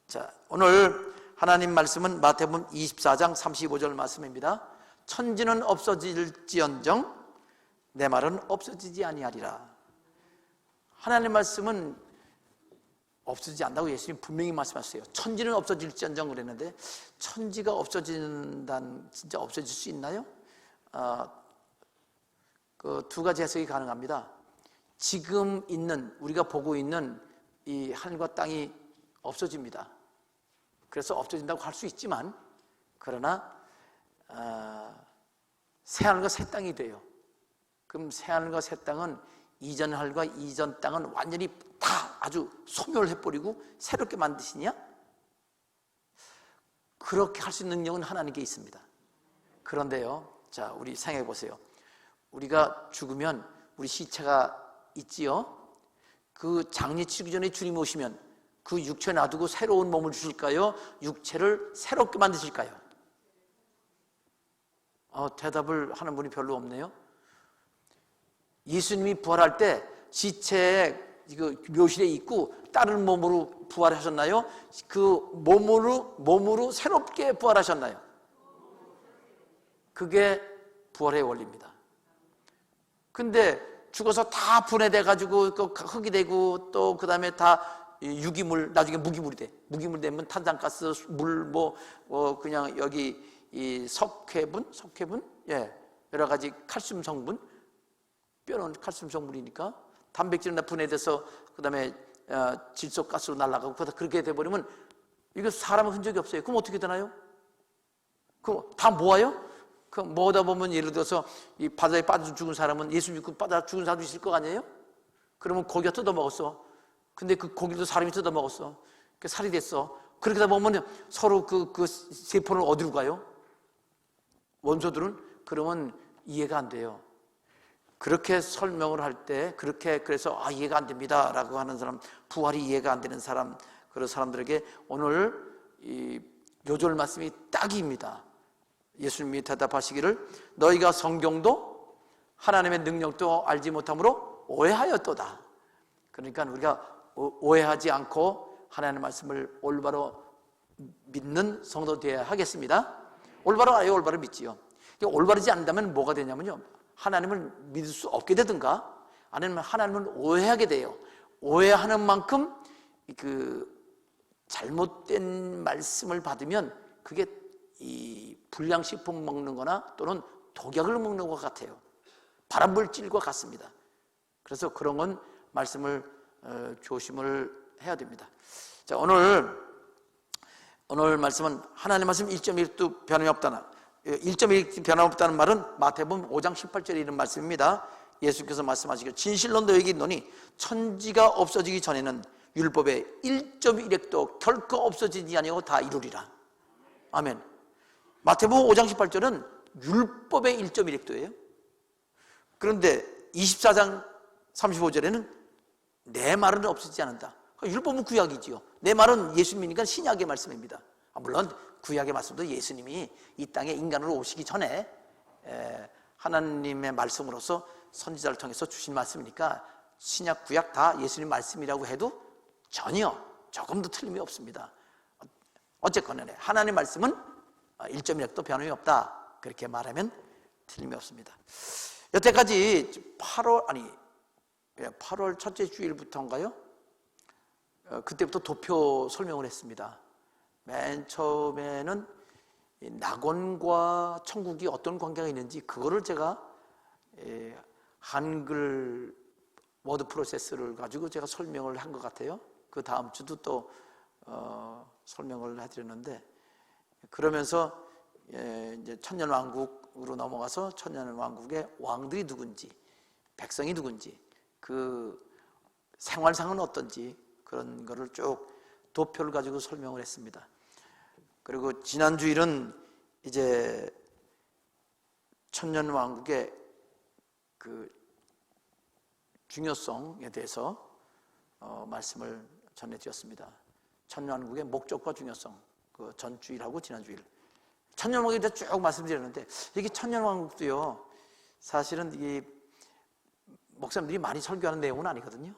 자, 오늘 하나님 말씀은 마태복음 24장 35절 말씀입니다. 천지는 없어질지언정 내 말은 없어지지 아니하리라. 하나님 말씀은 없어지지 않는다고 예수님 분명히 말씀하셨어요. 천지는 없어질지언정 그랬는데 천지가 없어진다는, 진짜 없어질 수 있나요? 그 두 가지 해석이 가능합니다. 지금 있는, 우리가 보고 있는 이 하늘과 땅이 없어집니다. 그래서 없어진다고 할 수 있지만, 그러나 새하늘과 새 땅이 돼요. 그럼 새하늘과 새 땅은 이전 하늘과 이전 땅은 완전히 다 아주 소멸해버리고 새롭게 만드시냐? 그렇게 할 수 있는 능력은 하나님께 있습니다. 그런데요, 자, 우리 생각해 보세요. 우리가 죽으면 우리 시체가 있지요. 그 장례 치르기 전에 주님 오시면 그 육체 놔두고 새로운 몸을 주실까요? 육체를 새롭게 만드실까요? 대답을 하는 분이 별로 없네요. 예수님이 부활할 때 시체에 묘실에 있고 다른 몸으로 부활하셨나요? 그 몸으로 새롭게 부활하셨나요? 그게 부활의 원리입니다. 근데 죽어서 다 분해돼 가지고 흙이 되고 또 그 다음에 다 유기물, 나중에 무기물이 돼. 무기물 되면 탄산가스, 물, 그냥 여기 이 석회분, 예, 여러 가지 칼슘 성분, 뼈는 칼슘 성분이니까 단백질은 다 분해돼서 그 다음에 질소가스로 날아가고 그렇게 돼버리면 이거 사람은 흔적이 없어요. 그럼 어떻게 되나요? 그럼 다 모아요? 그 모으다 보면 예를 들어서 이 바다에 빠져 죽은 사람은 예수 믿고 바다 죽은 사람도 있을 거 아니에요? 그러면 고기가 뜯어 먹었어. 근데 그 고기도 사람이 뜯어 먹었어. 그 살이 됐어. 그렇게 하다 보면 서로 그 세포는 어디로 가요? 원소들은? 그러면 이해가 안 돼요. 그렇게 설명을 할 때 그래서 이해가 안 됩니다 라고 하는 사람, 부활이 이해가 안 되는 사람, 그런 사람들에게 오늘 이 요절 말씀이 딱입니다. 예수님이 대답하시기를 너희가 성경도 하나님의 능력도 알지 못함으로 오해하였도다. 그러니까 우리가 오해하지 않고 하나님의 말씀을 올바로 믿는 성도 되어야 하겠습니다. 올바로 알아요, 올바로 믿지요. 올바르지 않는다면 뭐가 되냐면요, 하나님을 믿을 수 없게 되든가 아니면 하나님을 오해하게 돼요. 오해하는 만큼 그 잘못된 말씀을 받으면 그게 이 불량식품 먹는 거나 또는 독약을 먹는 것 같아요. 발암물질과 같습니다. 그래서 그런 건 말씀을 조심을 해야 됩니다. 자, 오늘 말씀은 하나님 말씀 1.1도 변함이 없다는, 1.1 변함없다는 말은 마태복음 5장 18절에 있는 말씀입니다. 예수께서 말씀하시기를 진실로 너에게 있노니 천지가 없어지기 전에는 율법의 1.1획도 결코 없어지지 아니하고 다 이루리라. 아멘. 마태복음 5장 18절은 율법의 1.1획도예요. 그런데 24장 35절에는 내 말은 없어지지 않는다. 율법은 구약이지요. 내 말은 예수님이니까 신약의 말씀입니다. 물론 구약의 말씀도 예수님이 이 땅에 인간으로 오시기 전에 하나님의 말씀으로서 선지자를 통해서 주신 말씀이니까 신약 구약 다 예수님 말씀이라고 해도 전혀 조금도 틀림이 없습니다. 어쨌거나 하나님의 말씀은 1.1획도 변함이 없다. 그렇게 말하면 틀림이 없습니다. 여태까지 8월 첫째 주일부터인가요? 그때부터 도표 설명을 했습니다. 맨 처음에는 낙원과 천국이 어떤 관계가 있는지 그거를 제가 한글 워드 프로세스를 가지고 제가 설명을 한 것 같아요. 그 다음 주도 또 설명을 해드렸는데, 그러면서 이제 천년왕국으로 넘어가서 천년왕국의 왕들이 누군지, 백성이 누군지, 그 생활상은 어떤지 그런 거를 쭉 도표를 가지고 설명을 했습니다. 그리고 지난 주일은 이제 천년왕국의 그 중요성에 대해서 말씀을 전해드렸습니다. 천년왕국의 목적과 중요성, 그 전 주일하고 지난 주일 천년왕국에 대해서 쭉 말씀드렸는데, 이게 천년왕국도요, 사실은 이 목사님들이 많이 설교하는 내용은 아니거든요.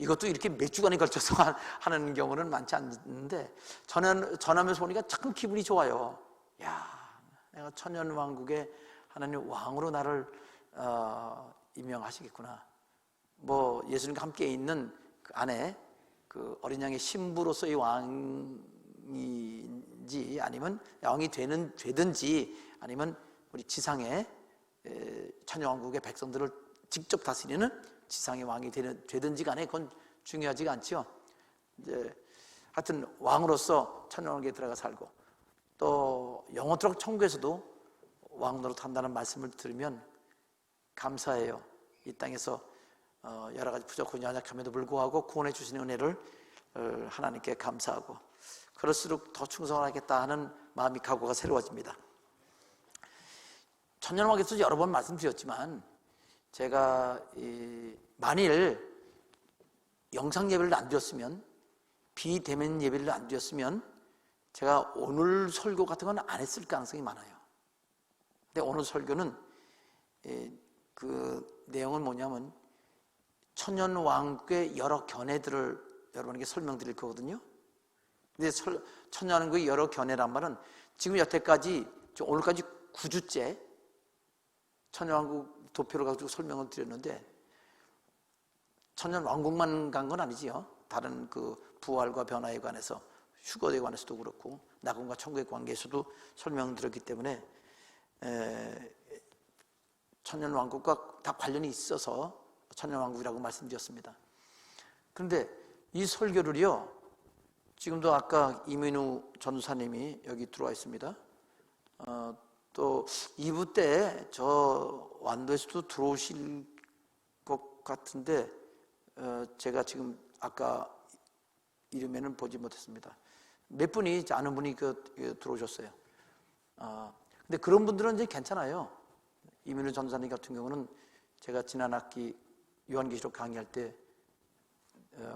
이것도 이렇게 몇 주간에 걸쳐서 하는 경우는 많지 않는데 전하면서 보니까 참 기분이 좋아요. 야, 내가 천년왕국의 하나님 왕으로 나를 임명하시겠구나. 뭐 예수님과 함께 있는 그 안에 그 어린 양의 신부로서의 왕인지 아니면 왕이 되든지 아니면 우리 지상의 천년왕국의 백성들을 직접 다스리는 지상의 왕이 되든지 간에 그건 중요하지가 않죠. 이제 하여튼 왕으로서 천년왕국에 들어가 살고 또 영원토록 천국에서도 왕 노릇한다는 말씀을 들으면 감사해요. 이 땅에서 여러 가지 부족하고 연약함에도 불구하고 구원해 주시는 은혜를 하나님께 감사하고 그럴수록 더 충성하겠다 하는 마음이 각오가 새로워집니다. 천년왕국에서 여러 번 말씀드렸지만 제가 만일 영상 예배를 안 드렸으면 비대면 예배를 안 드렸으면 제가 오늘 설교 같은 건 안 했을 가능성이 많아요. 근데 오늘 설교는 그 내용은 뭐냐면 천년왕국의 여러 견해들을 여러분에게 설명드릴 거거든요. 근데 천년왕국의 여러 견해란 말은 지금 여태까지 오늘까지 9주째 천년왕국 도표를 가지고 설명을 드렸는데 천년왕국만 간 건 아니지요. 다른 그 부활과 변화에 관해서 휴거에 관해서도 그렇고 낙원과 천국의 관계에서도 설명드렸기 때문에 천년왕국과 다 관련이 있어서 천년왕국이라고 말씀드렸습니다. 그런데 이 설교를요, 지금도 아까 이민우 전사님이 여기 들어와 있습니다. 또 2부 때 저 완도에서도 들어오실 것 같은데 제가 지금 아까 이름에는 보지 못했습니다. 몇 분이 아는 분이 들어오셨어요. 근데 그런 분들은 이제 괜찮아요. 이민우 전사님 같은 경우는 제가 지난 학기 요한계시록 강의할 때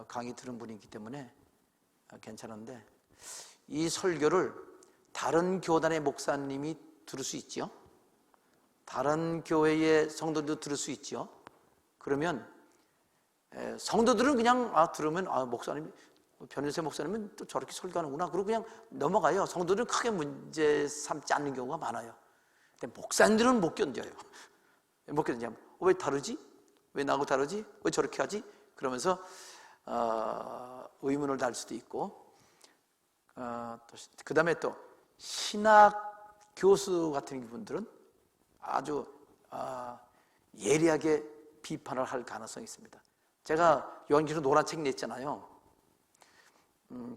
강의 들은 분이기 때문에 괜찮은데 이 설교를 다른 교단의 목사님이 들을 수 있지요. 다른 교회의 성도들도 들을 수 있지요. 그러면 성도들은 그냥 들으면 목사님 변일세 목사님은 또 저렇게 설교하는구나 그러고 그냥 넘어가요. 성도들은 크게 문제 삼지 않는 경우가 많아요. 근데 목사님들은 못 견뎌요. 못 견디냐면 왜 다르지? 왜 나하고 다르지? 왜 저렇게 하지? 그러면서 의문을 달 수도 있고 그 다음에 또 신학 교수 같은 분들은 아주 예리하게 비판을 할 가능성이 있습니다. 제가 요한계시록 노란 책 냈잖아요.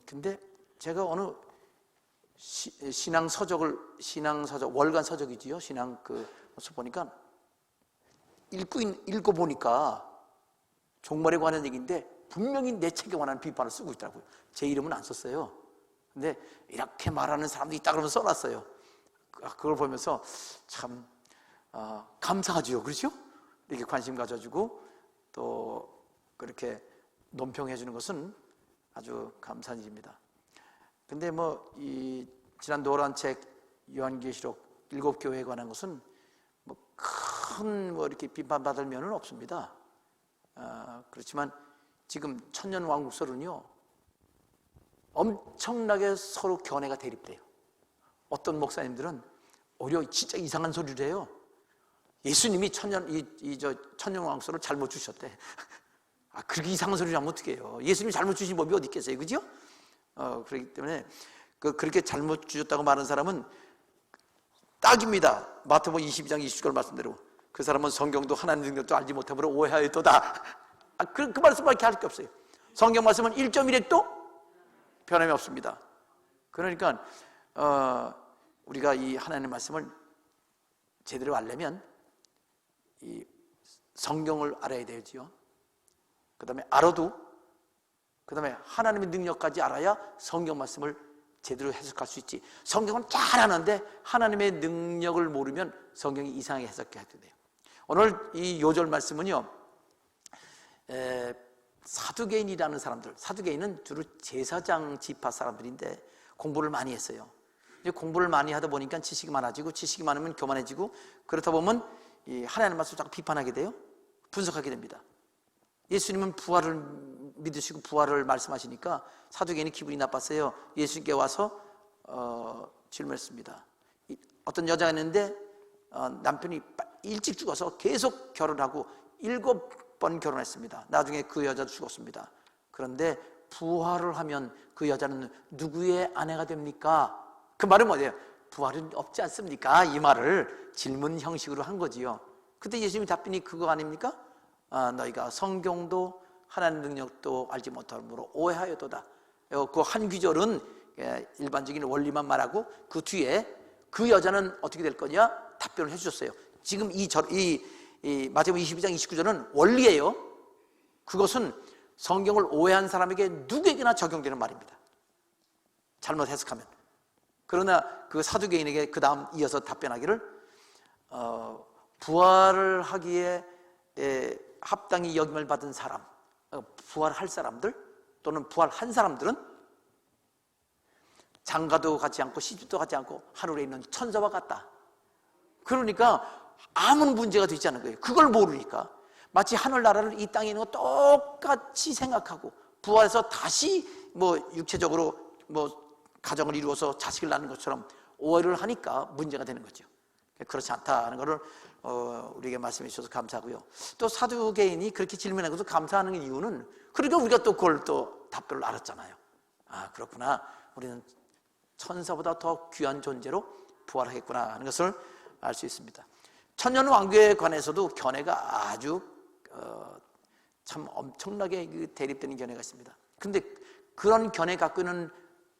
근데 제가 어느 신앙 서적 월간 서적이지요. 신앙 그서 보니까 읽고 보니까 종말에 관한 얘기인데 분명히 내 책에 관한 비판을 쓰고 있더라고요. 제 이름은 안 썼어요. 근데 이렇게 말하는 사람도 있다 그러면 써놨어요. 그걸 보면서 참 감사하지요. 그렇죠? 이렇게 관심 가져주고 또 그렇게 논평해 주는 것은 아주 감사한 일입니다. 근데 이 지난 노란 책 요한계시록 7교회에 관한 것은 큰 이렇게 비판받을 면은 없습니다. 그렇지만 지금 천년왕국설은요 엄청나게 서로 견해가 대립돼요. 어떤 목사님들은 오히려 진짜 이상한 소리를 해요. 예수님이 천년왕국설을 잘못 주셨대. 그렇게 이상한 소리를 하면 어떻게 해요? 예수님이 잘못 주신 법이 어디 있겠어요, 그죠? 그렇기 때문에 그렇게 잘못 주셨다고 말하는 사람은 딱입니다. 마태복음 22장 20절 말씀대로 그 사람은 성경도 하나님 능력도 알지 못함으로 오해하였도다. 그 말씀밖에 할 게 없어요. 성경 말씀은 1.1핵도 변함이 없습니다. 그러니까 우리가 이 하나님의 말씀을 제대로 알려면 이 성경을 알아야 되지요. 그 다음에 알아도 그 다음에 하나님의 능력까지 알아야 성경 말씀을 제대로 해석할 수 있지. 성경은 잘 아는데 하나님의 능력을 모르면 성경이 이상하게 해석해야 돼요. 오늘 이 요절 말씀은요 사두개인이라는 사람들, 사두개인은 주로 제사장 지파 사람들인데 공부를 많이 했어요. 이제 공부를 많이 하다 보니까 지식이 많아지고 지식이 많으면 교만해지고 그렇다 보면 이 하나님의 말씀을 자꾸 비판하게 돼요. 분석하게 됩니다. 예수님은 부활을 믿으시고 부활을 말씀하시니까 사두개인이 기분이 나빴어요. 예수님께 와서 질문했습니다. 어떤 여자가 있는데 남편이 일찍 죽어서 계속 결혼하고 7번 결혼했습니다. 나중에 그 여자도 죽었습니다. 그런데 부활을 하면 그 여자는 누구의 아내가 됩니까? 그 말은 뭐예요? 부활은 없지 않습니까? 이 말을 질문 형식으로 한 거지요. 그때 예수님이 답변이 그거 아닙니까? 너희가 성경도 하나님 능력도 알지 못함으로 오해하였도다. 그 한 귀절은 일반적인 원리만 말하고 그 뒤에 그 여자는 어떻게 될 거냐? 답변을 해주셨어요. 지금 이 마태복음 22장 29절은 원리예요. 그것은 성경을 오해한 사람에게 누구에게나 적용되는 말입니다. 잘못 해석하면. 그러나 그 사두개인에게 그 다음 이어서 답변하기를 부활을 하기에 합당히 여김을 받은 사람, 부활할 사람들 또는 부활한 사람들은 장가도 가지 않고 시집도 가지 않고 하늘에 있는 천사와 같다. 그러니까 아무 문제가 되지 않은 거예요. 그걸 모르니까 마치 하늘나라를 이 땅에 있는 거 똑같이 생각하고 부활해서 다시 육체적으로 가정을 이루어서 자식을 낳는 것처럼 오해를 하니까 문제가 되는 거죠. 그렇지 않다는 것을 우리에게 말씀해 주셔서 감사하고요. 또 사두개인이 그렇게 질문한 것도 감사하는 이유는 그러니까 우리가 또 그걸 또 답변을 알았잖아요. 그렇구나. 우리는 천사보다 더 귀한 존재로 부활하겠구나 하는 것을 알 수 있습니다. 천년왕국에 관해서도 견해가 아주 참 엄청나게 대립되는 견해가 있습니다. 근데 그런 견해 갖고 있는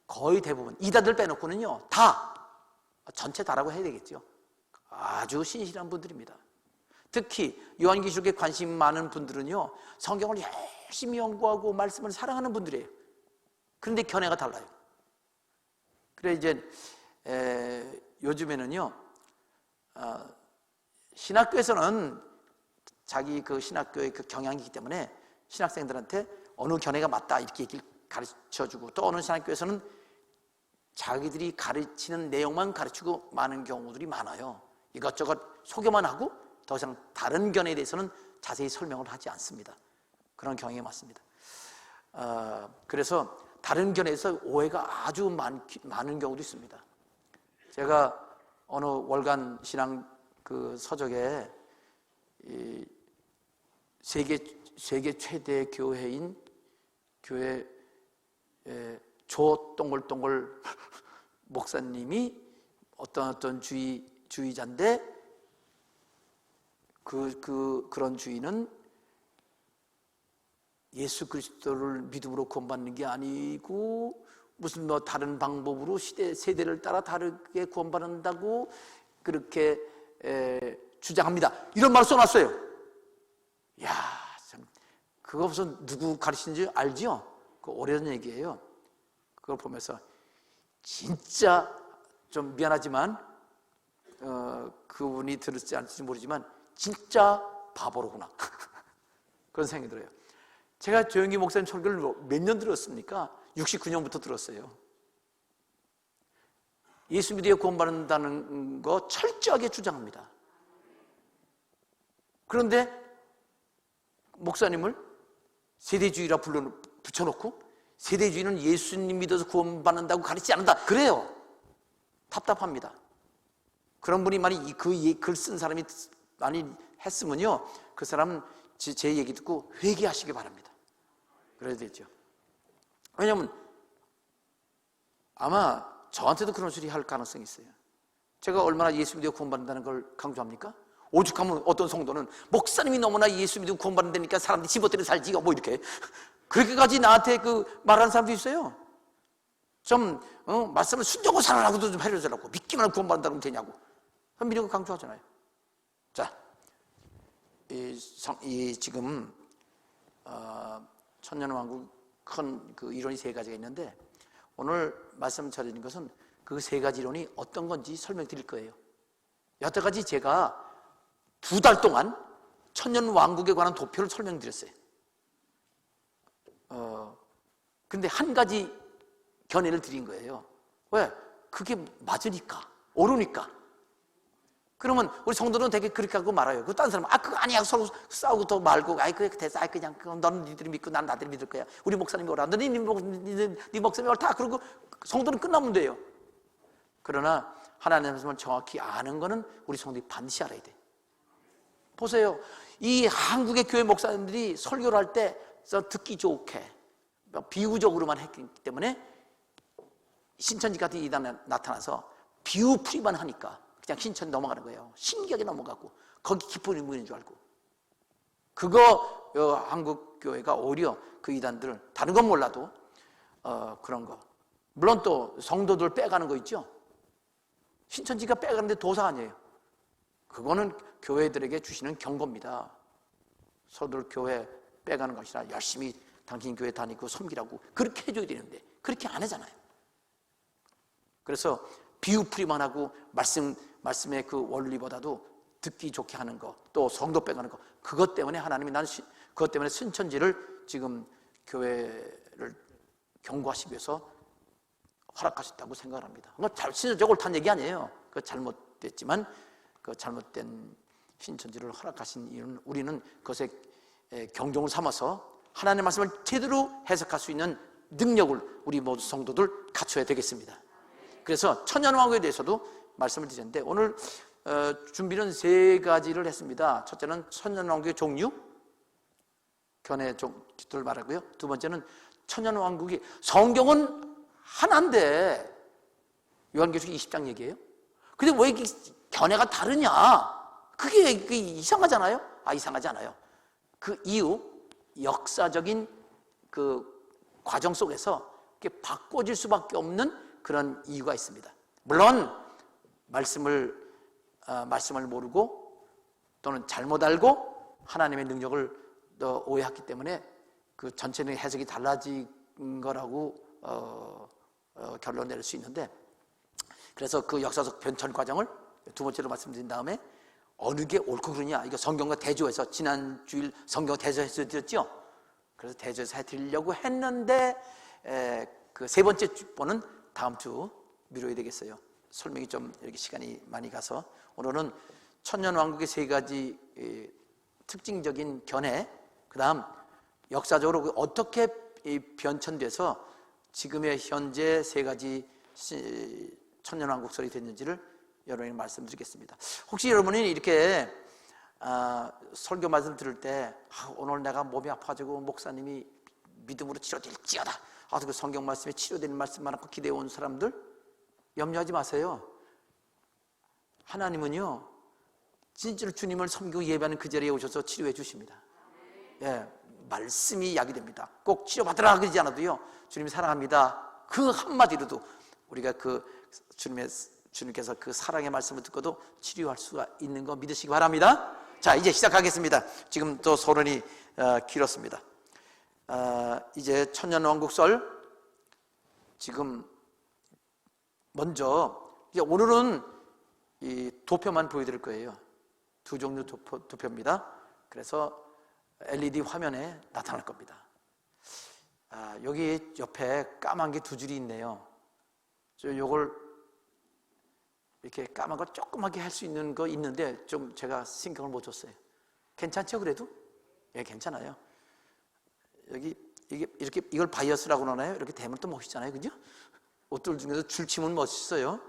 거의 대부분 이단들 빼놓고는요 다 전체 다라고 해야 되겠죠. 아주 신실한 분들입니다. 특히 요한계시록에 관심 많은 분들은요 성경을 열심히 연구하고 말씀을 사랑하는 분들이에요. 그런데 견해가 달라요. 그래 이제 요즘에는요 신학교에서는 자기 그 신학교의 그 경향이기 때문에 신학생들한테 어느 견해가 맞다 이렇게 얘기를 가르쳐주고, 또 어느 신학교에서는 자기들이 가르치는 내용만 가르치고 많은 경우들이 많아요. 이것저것 소개만 하고 더 이상 다른 견해에 대해서는 자세히 설명을 하지 않습니다. 그런 경향이 많습니다. 그래서 다른 견해에서 오해가 아주 많은 경우도 있습니다. 제가 어느 월간 신앙 그 서적에 이 세계 최대 교회인 교회 조동글동글 목사님이 어떤 주의자인데 그런 주의는 예수 그리스도를 믿음으로 구원받는 게 아니고 무슨 다른 방법으로 세대를 따라 다르게 구원받는다고 그렇게 주장합니다. 이런 말을 써놨어요. 이야, 참, 그거 무슨 누구 가르치는지 알죠? 그 오래전 얘기예요. 그걸 보면서 진짜 좀 미안하지만 그분이 들을지 않을지 모르지만 진짜 바보로구나. 그런 생각이 들어요. 제가 조영기 목사님 설교를 몇 년 들었습니까? 69년부터 들었어요. 예수 믿어 구원받는다는 거 철저하게 주장합니다. 그런데 목사님을 세대주의라 붙여놓고 세대주의는 예수님 믿어서 구원받는다고 가르치지 않는다 그래요. 답답합니다. 그런 분이 많이 그 글 쓴 사람이 많이 했으면요 그 사람은 제 얘기 듣고 회개하시기 바랍니다. 그래야 되죠. 왜냐하면 아마 저한테도 그런 소리 할 가능성이 있어요. 제가 얼마나 예수 믿어 구원받는다는 걸 강조합니까? 오죽하면 어떤 성도는 목사님이 너무나 예수 믿어 구원받는다니까 사람들이 집어들여 살지가 뭐 이렇게 그렇게까지 나한테 말하는 사람도 있어요. 좀 말씀을 순종하고 살아라고도 좀 해주라고, 믿기만 하면 구원받는다면 되냐고 이런 거 강조하잖아요. 자, 지금 천년왕국 큰 그 이론이 세 가지가 있는데 오늘 말씀 드리는 것은 그 세 가지 이론이 어떤 건지 설명드릴 거예요. 여태까지 제가 2달 동안 천년왕국에 관한 도표를 설명드렸어요. 근데 한 가지 견해를 드린 거예요. 왜? 그게 맞으니까, 옳으니까. 그러면 우리 성도는 되게 그렇게 하고 말아요. 그 딴 사람은 그거 아니야. 서로 싸우고 또 말고 그게 됐어. 그냥 너는 니들이 믿고 난 나들이 믿을 거야. 우리 목사님이 오라. 네 목사님이 옳다. 그러고 성도는 끝나면 돼요. 그러나 하나님의 말씀을 정확히 아는 거는 우리 성도들이 반드시 알아야 돼. 보세요. 이 한국의 교회 목사님들이 설교를 할 때 듣기 좋게 비유적으로만 했기 때문에 신천지 같은 이단에 나타나서 비유풀이만 하니까 그냥 신천지 넘어가는 거예요. 신기하게 넘어가고 거기 깊은 의미인 줄 알고. 그거 한국 교회가 오히려 그 이단들 다른 건 몰라도 그런 거, 물론 또 성도들 빼가는 거 있죠. 신천지가 빼가는데 도사 아니에요. 그거는 교회들에게 주시는 경고입니다. 서로들 교회 빼가는 것이 아니라 열심히 당신 교회 다니고 섬기라고 그렇게 해줘야 되는데 그렇게 안 하잖아요. 그래서 비유풀이만 하고 말씀의 그 원리보다도 듣기 좋게 하는 거, 또 성도 빼가는 거, 그것 때문에 하나님이 그것 때문에 신천지를 지금 교회를 경고하시기 위해서 허락하셨다고 생각을 합니다. 신천지가 옳다는 얘기 아니에요. 그 잘못됐지만 그 잘못된 신천지를 허락하신 이유는 우리는 그것에 경종을 삼아서 하나님의 말씀을 제대로 해석할 수 있는 능력을 우리 모두 성도들 갖춰야 되겠습니다. 그래서 천년왕국에 대해서도 말씀을 드렸는데 오늘 준비는 3가지를 했습니다. 첫째는 천년왕국의 종류, 견해들 말하고요. 두 번째는 천년왕국이 성경은 하나인데 요한계시록 20장 얘기예요. 근데 왜 이렇게 견해가 다르냐? 그게 이상하잖아요. 이상하지 않아요. 그 이유, 역사적인 그 과정 속에서 이렇게 바꿔질 수밖에 없는 그런 이유가 있습니다. 물론 말씀을 모르고 또는 잘못 알고 하나님의 능력을 오해했기 때문에 그 전체적인 해석이 달라진 거라고 결론 내릴 수 있는데, 그래서 그 역사적 변천 과정을 두 번째로 말씀드린 다음에 어느 게 옳고 그르냐, 이거 성경과 대조해서 지난 주일 성경 대조해서 드렸죠. 그래서 대조해서 해드리려고 했는데 그 3번째 번은 다음 주 미뤄야 되겠어요. 설명이 좀 이렇게 시간이 많이 가서 오늘은 천년왕국의 3가지 특징적인 견해, 그 다음 역사적으로 어떻게 변천돼서 지금의 현재 3가지 천년왕국설이 됐는지를 여러분에게 말씀드리겠습니다. 혹시 여러분이 이렇게 설교 말씀 들을 때 오늘 내가 몸이 아파지고 목사님이 믿음으로 치료될지어다, 그 성경 말씀에 치료되는 말씀만 갖고 기대해 온 사람들 염려하지 마세요. 하나님은요 진짜로 주님을 섬기고 예배하는 그 자리에 오셔서 치료해 주십니다. 말씀이 약이 됩니다. 꼭 치료받으라 그러지 않아도요, 주님이 사랑합니다 그 한마디로도 우리가 주님께서 그 사랑의 말씀을 듣고도 치료할 수가 있는 거 믿으시기 바랍니다. 자, 이제 시작하겠습니다. 지금 또 서론이 길었습니다. 이제 천년왕국설, 지금 먼저 이제 오늘은 이 도표만 보여드릴 거예요. 2종류 도표입니다. 그래서 LED 화면에 나타날 겁니다. 여기 옆에 까만 게 2줄이 있네요. 요걸 이렇게 까만 거 조그맣게 할 수 있는 거 있는데 좀 제가 신경을 못 줬어요. 괜찮죠? 그래도? 예, 괜찮아요. 여기 이렇게 이걸 바이어스라고 그러나요? 이렇게 되면 또 멋있잖아요, 그죠? 옷들 중에서 줄치면 멋있어요.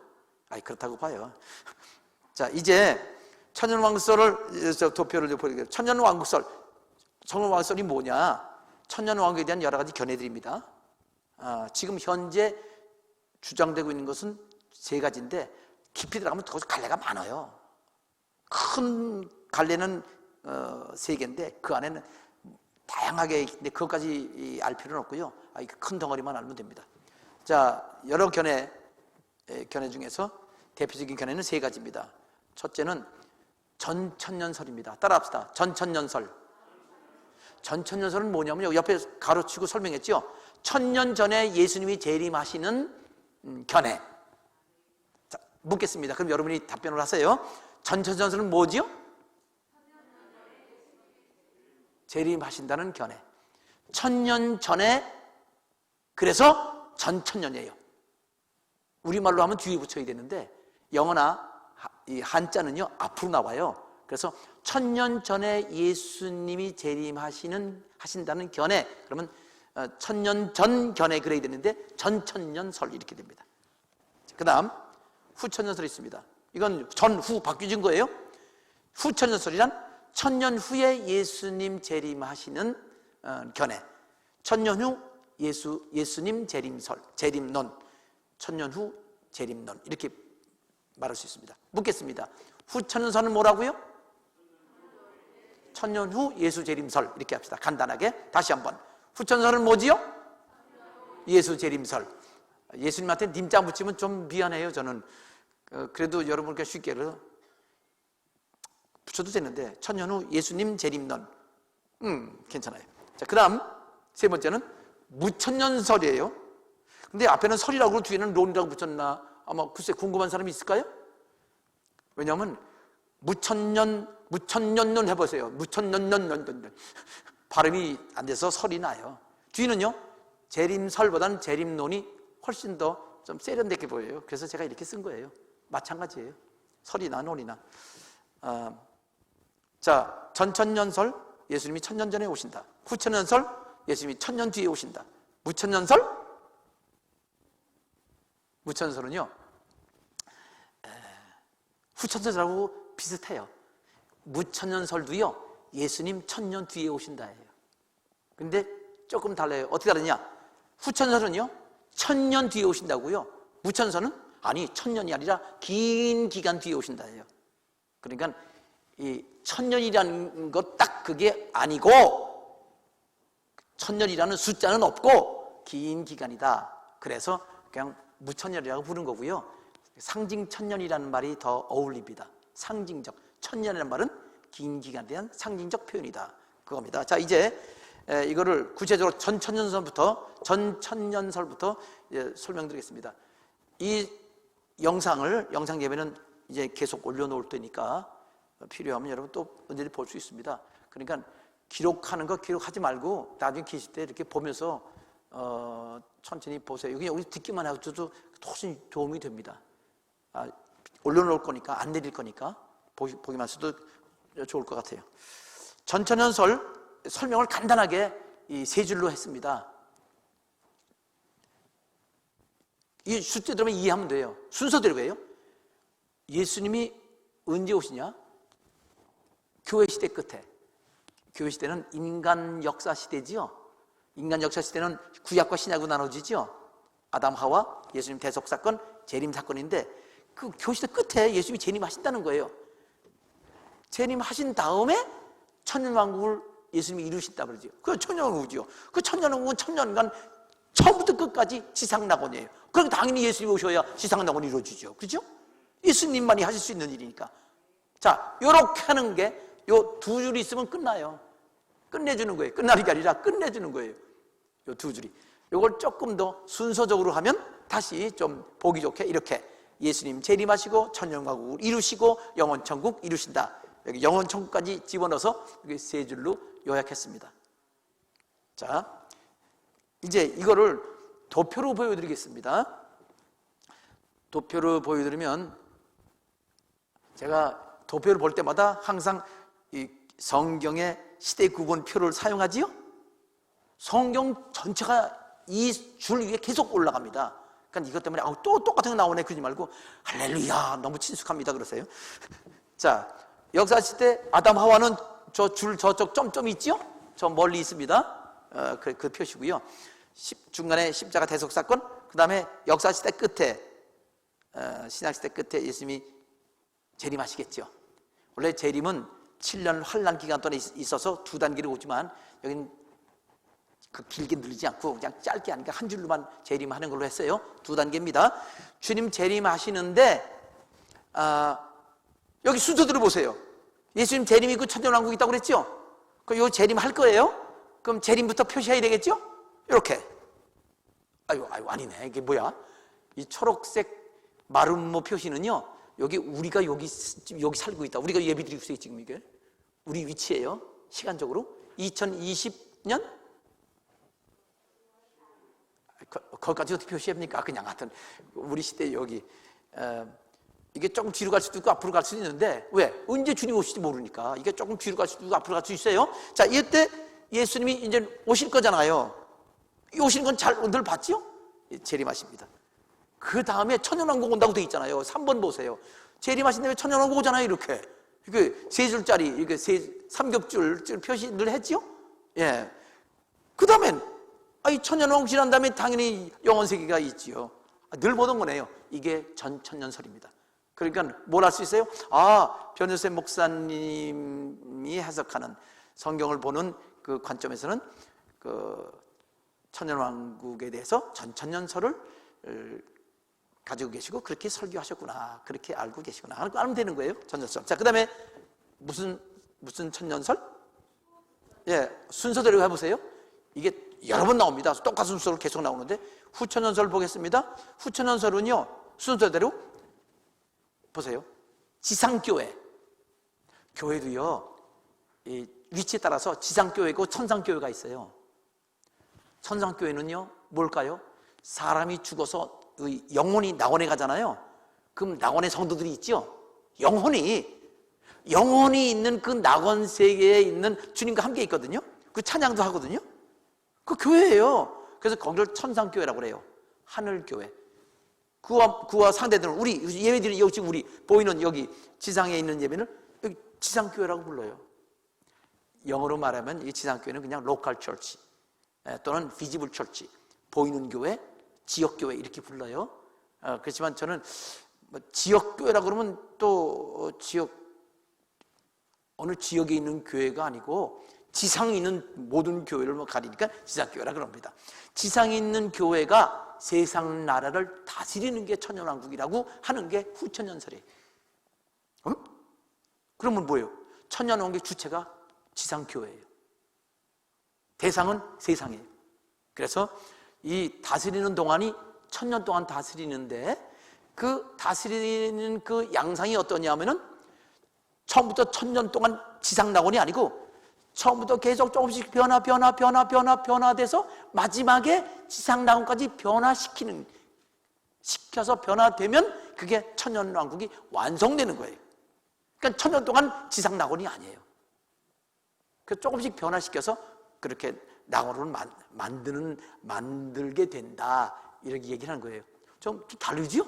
그렇다고 봐요. 자, 이제 천년왕국설을 도표를 보여드릴게요. 천년왕국설, 천년왕국설이 뭐냐? 천년왕국에 대한 여러 가지 견해들입니다. 지금 현재 주장되고 있는 것은 3가지인데 깊이 들어가면 더 갈래가 많아요. 큰 갈래는 3개인데 그 안에는 다양하게 있는데 그것까지 알 필요는 없고요. 큰 덩어리만 알면 됩니다. 자, 여러 견해 중에서 대표적인 견해는 3가지입니다. 첫째는 전천년설입니다. 따라합시다. 전천년설. 전천년설은 뭐냐면요, 옆에 가로치고 설명했죠. 1000년 전에 예수님이 재림하시는 견해. 자, 묻겠습니다. 그럼 여러분이 답변을 하세요. 전천년설은 뭐지요? 재림하신다는 견해. 1000년 전에, 그래서 전천년이에요. 우리말로 하면 뒤에 붙여야 되는데 영어나 이 한자는요 앞으로 나와요. 그래서 1000년 전에 예수님이 재림하신다는 견해, 그러면 1000년 전 견해 그래야 되는데 전천년설 이렇게 됩니다. 그 다음 후천년설이 있습니다. 이건 전후 바뀌어진 거예요. 후천년설이란 1000년 후에 예수님 재림하시는 견해, 1000년 후 예수님 재림설, 재림론, 1000년 후 재림론 이렇게 말할 수 있습니다. 묻겠습니다. 후천년설은 뭐라고요? 1000년 후 예수 재림설 이렇게 합시다. 간단하게 다시 한번. 후천년설은 뭐지요? 예수 재림설. 예수님한테 님자 붙이면 좀 미안해요. 저는 그래도 여러분께 쉽게 붙여도 되는데 1000년 후 예수님 재림론 괜찮아요. 자, 그 다음 세 번째는 무천년설이에요. 근데 앞에는 설이라고 뒤에는 론이라고 붙였나 아마 글쎄 궁금한 사람이 있을까요? 왜냐하면 무천년론 해보세요. 무천년년 발음이 안 돼서 설이 나요. 뒤는요 재림설보다는 재림론이 훨씬 더 좀 세련되게 보여요. 그래서 제가 이렇게 쓴 거예요. 마찬가지예요. 설이나 논이나. 자, 전천년설 예수님이 1000년 전에 오신다. 후천년설 예수님이 1000년 뒤에 오신다. 무천년설은요 후천년설하고 비슷해요. 무천년설도요 예수님 1000년 뒤에 오신다예요. 근데 조금 달라요. 어떻게 다르냐? 후천년설은요 1000년 뒤에 오신다고요. 무천년설은 아니 1000년이 아니라 긴 기간 뒤에 오신다예요. 그러니까 이 1000년이라는 것 딱 그게 아니고 1000년이라는 숫자는 없고 긴 기간이다. 그래서 그냥 무천년이라고 부른 거고요. 상징 천년이라는 말이 더 어울립니다. 상징적. 천년이라는 말은 긴 기간에 대한 상징적 표현이다. 그겁니다. 자, 이제 이거를 구체적으로 전천년설부터 설명드리겠습니다. 이 영상 예배는 이제 계속 올려놓을 테니까 필요하면 여러분 또 언제든지 볼 수 있습니다. 그러니까 기록하는 거 기록하지 말고 나중에 계실 때 이렇게 보면서 천천히 보세요. 그냥 여기 듣기만 해도 훨씬 도움이 됩니다. 올려놓을 거니까 안 내릴 거니까 보기만 해도 좋을 것 같아요. 전천년설 설명을 간단하게 이 세 줄로 했습니다. 이 숫자 들으면 이해하면 돼요. 순서대로예요. 예수님이 언제 오시냐? 교회 시대 끝에. 교회 시대는 인간 역사 시대지요. 인간 역사 시대는 구약과 신약으로 나눠지죠. 아담 하와 예수님 대속 사건, 재림 사건인데 그 교회 시대 끝에 예수님이 재림하신다는 거예요. 재림하신 다음에 천년왕국을 예수님이 이루신다 그러죠. 그 천년왕국이죠. 그 천년왕국은 천년간 처음부터 끝까지 지상낙원이에요. 그럼 당연히 예수님이 오셔야 지상낙원이 이루어지죠. 그렇죠? 예수님만이 하실 수 있는 일이니까. 자, 요렇게 하는 게 요 두 줄이 있으면 끝나요. 끝내주는 거예요. 끝나는 게 아니라 끝내주는 거예요. 요 두 줄이. 요걸 조금 더 순서적으로 하면 다시 좀 보기 좋게 이렇게 예수님 재림하시고 천년왕국을 이루시고 영원천국 이루신다. 여기 영원천국까지 집어넣어서 이렇게 세 줄로 요약했습니다. 자, 이제 이거를 도표로 보여드리겠습니다. 도표로 보여드리면 제가 도표를 볼 때마다 항상 이 성경의 시대 구분표를 사용하지요. 성경 전체가 이 줄 위에 계속 올라갑니다. 그러니까 이것 때문에 또 똑같은 거 나오네 그러지 말고 할렐루야 너무 친숙합니다 그러세요. 자, 역사 시대 아담 하와는 저쪽 점점이 있죠? 저 멀리 있습니다. 그 표시고요. 중간에 십자가 대속 사건, 그 다음에 역사 시대 끝에 신약 시대 끝에 예수님이 재림하시겠죠. 원래 재림은 7년 환란 기간 동안 있어서 두 단계로 오지만 여기는 그 길게 늘리지 않고 그냥 짧게 하니까 한 줄로만 재림하는 걸로 했어요. 두 단계입니다. 주님 재림하시는데 여기 순서대로 보세요. 예수님 재림이 그 천년왕국 있다고 그랬죠? 그럼 요 재림 할 거예요? 그럼 재림부터 표시해야 되겠죠? 이렇게. 아유 아니네. 이게 뭐야? 이 초록색 마름모 표시는요. 우리가 여기 살고 있다. 우리가 예비드리고 있어요 지금 이게. 우리 위치예요. 시간적으로 2020년 거기까지 어떻게 표시합니까? 그냥 하여튼 우리 시대 여기 이게 조금 뒤로 갈 수도 있고 앞으로 갈 수도 있는데 왜? 언제 주님 오실지 모르니까 이게 조금 뒤로 갈 수도 있고 앞으로 갈 수 있어요. 자, 이때 예수님이 이제 오실 거잖아요. 이 오시는 건 늘 봤지요? 재림하십니다. 그 다음에 천년왕국 온다고 돼 있잖아요. 3번 보세요. 재림하신 다음에 천년왕국 오잖아요. 이렇게 세 줄짜리 이렇게 삼겹줄 표시 늘 했지요? 예. 그 다음엔 이 천년왕국 지난 다음에 당연히 영원세계가 있지요. 늘 보던 거네요. 이게 전천년설입니다. 그러니까 뭘 할 수 있어요? 변효세 목사님이 해석하는 성경을 보는 그 관점에서는 그 천년왕국에 대해서 전천년설을 가지고 계시고 그렇게 설교하셨구나, 그렇게 알고 계시구나 알면 되는 거예요. 천년설. 자, 그 다음에 무슨 천년설? 예, 순서대로 해보세요. 이게 여러 번 나옵니다. 똑같은 순서로 계속 나오는데 후천년설 보겠습니다. 후천년설은요, 순서대로 보세요. 지상교회, 교회도요 이 위치에 따라서 지상교회고 천상교회가 있어요. 천상교회는요 뭘까요? 사람이 죽어서 영혼이 낙원에 가잖아요. 그럼 낙원에 성도들이 있죠. 영혼이 있는 그 낙원 세계에 있는 주님과 함께 있거든요. 그 찬양도 하거든요. 그 교회예요. 그래서 거기를 천상교회라고 그래요. 하늘교회. 그와 상대되는 우리 예배드리는 여기 지금 우리 보이는 여기 지상에 있는 예배는 여기 지상교회라고 불러요. 영어로 말하면 이 지상교회는 그냥 로컬 처치 또는 비지블 처치, 보이는 교회, 지역교회 이렇게 불러요. 그렇지만 저는 지역교회라고 그러면 또 어느 지역에 있는 교회가 아니고 지상에 있는 모든 교회를 가리니까 지상교회라 그럽니다. 지상에 있는 교회가 세상 나라를 다스리는 게 천년왕국이라고 하는 게 후천년설이에요. 그러면 뭐예요? 천년왕국의 주체가 지상교회예요. 대상은 세상이에요. 그래서 이 다스리는 동안이 천년 동안 다스리는데 그 다스리는 그 양상이 어떠냐면은 처음부터 천년 동안 지상 낙원이 아니고 처음부터 계속 조금씩 변화돼서 마지막에 지상 낙원까지 시켜서 변화되면 그게 천년 왕국이 완성되는 거예요. 그러니까 천년 동안 지상 낙원이 아니에요. 그 조금씩 변화시켜서 그렇게 낙원을 만들게 된다 이렇게 얘기를 하는 거예요. 좀 다르죠?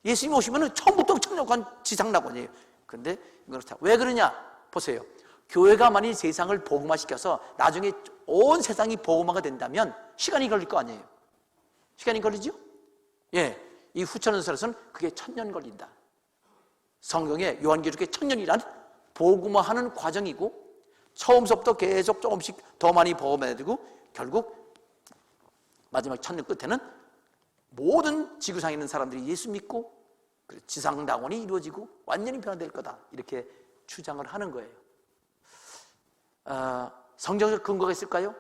예수님 오시면 처음부터 천년간 지상 낙원이에요. 그런데 그렇다. 왜 그러냐? 보세요. 교회가 만일 세상을 복음화시켜서 나중에 온 세상이 복음화가 된다면 시간이 걸릴 거 아니에요. 시간이 걸리죠? 예, 이 후천년설에서는 그게 1000년 걸린다. 성경에 요한계시록에 1000년이란 복음화하는 과정이고 처음부터 계속 조금씩 더 많이 복음화되고 결국 마지막 1000년 끝에는 모든 지구상에 있는 사람들이 예수 믿고 지상낙원이 이루어지고 완전히 변화될 거다 이렇게 주장을 하는 거예요. 성경적 근거가 있을까요?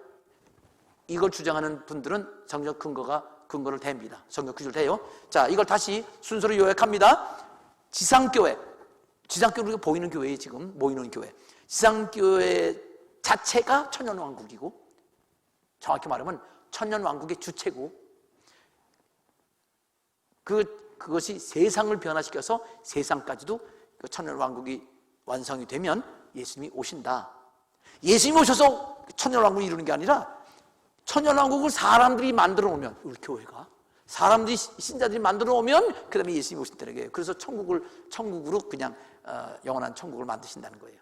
이걸 주장하는 분들은 성경 근거를 댑니다. 성경 구절 대요. 자, 이걸 다시 순서로 요약합니다. 지상교회는 우리가 보이는 교회에 지금 모이는 교회. 지상교회 자체가 천년왕국이고 정확히 말하면 천년왕국의 주체고 그것이 세상을 변화시켜서 세상까지도 그 천년왕국이 완성이 되면 예수님이 오신다. 예수님이 오셔서 천년왕국을 이루는 게 아니라 천년왕국을 사람들이 만들어 놓으면 우리 교회가 사람들이 신자들이 만들어 놓으면 그 다음에 예수님이 오신다는 거예요. 그래서 천국으로 그냥 영원한 천국을 만드신다는 거예요.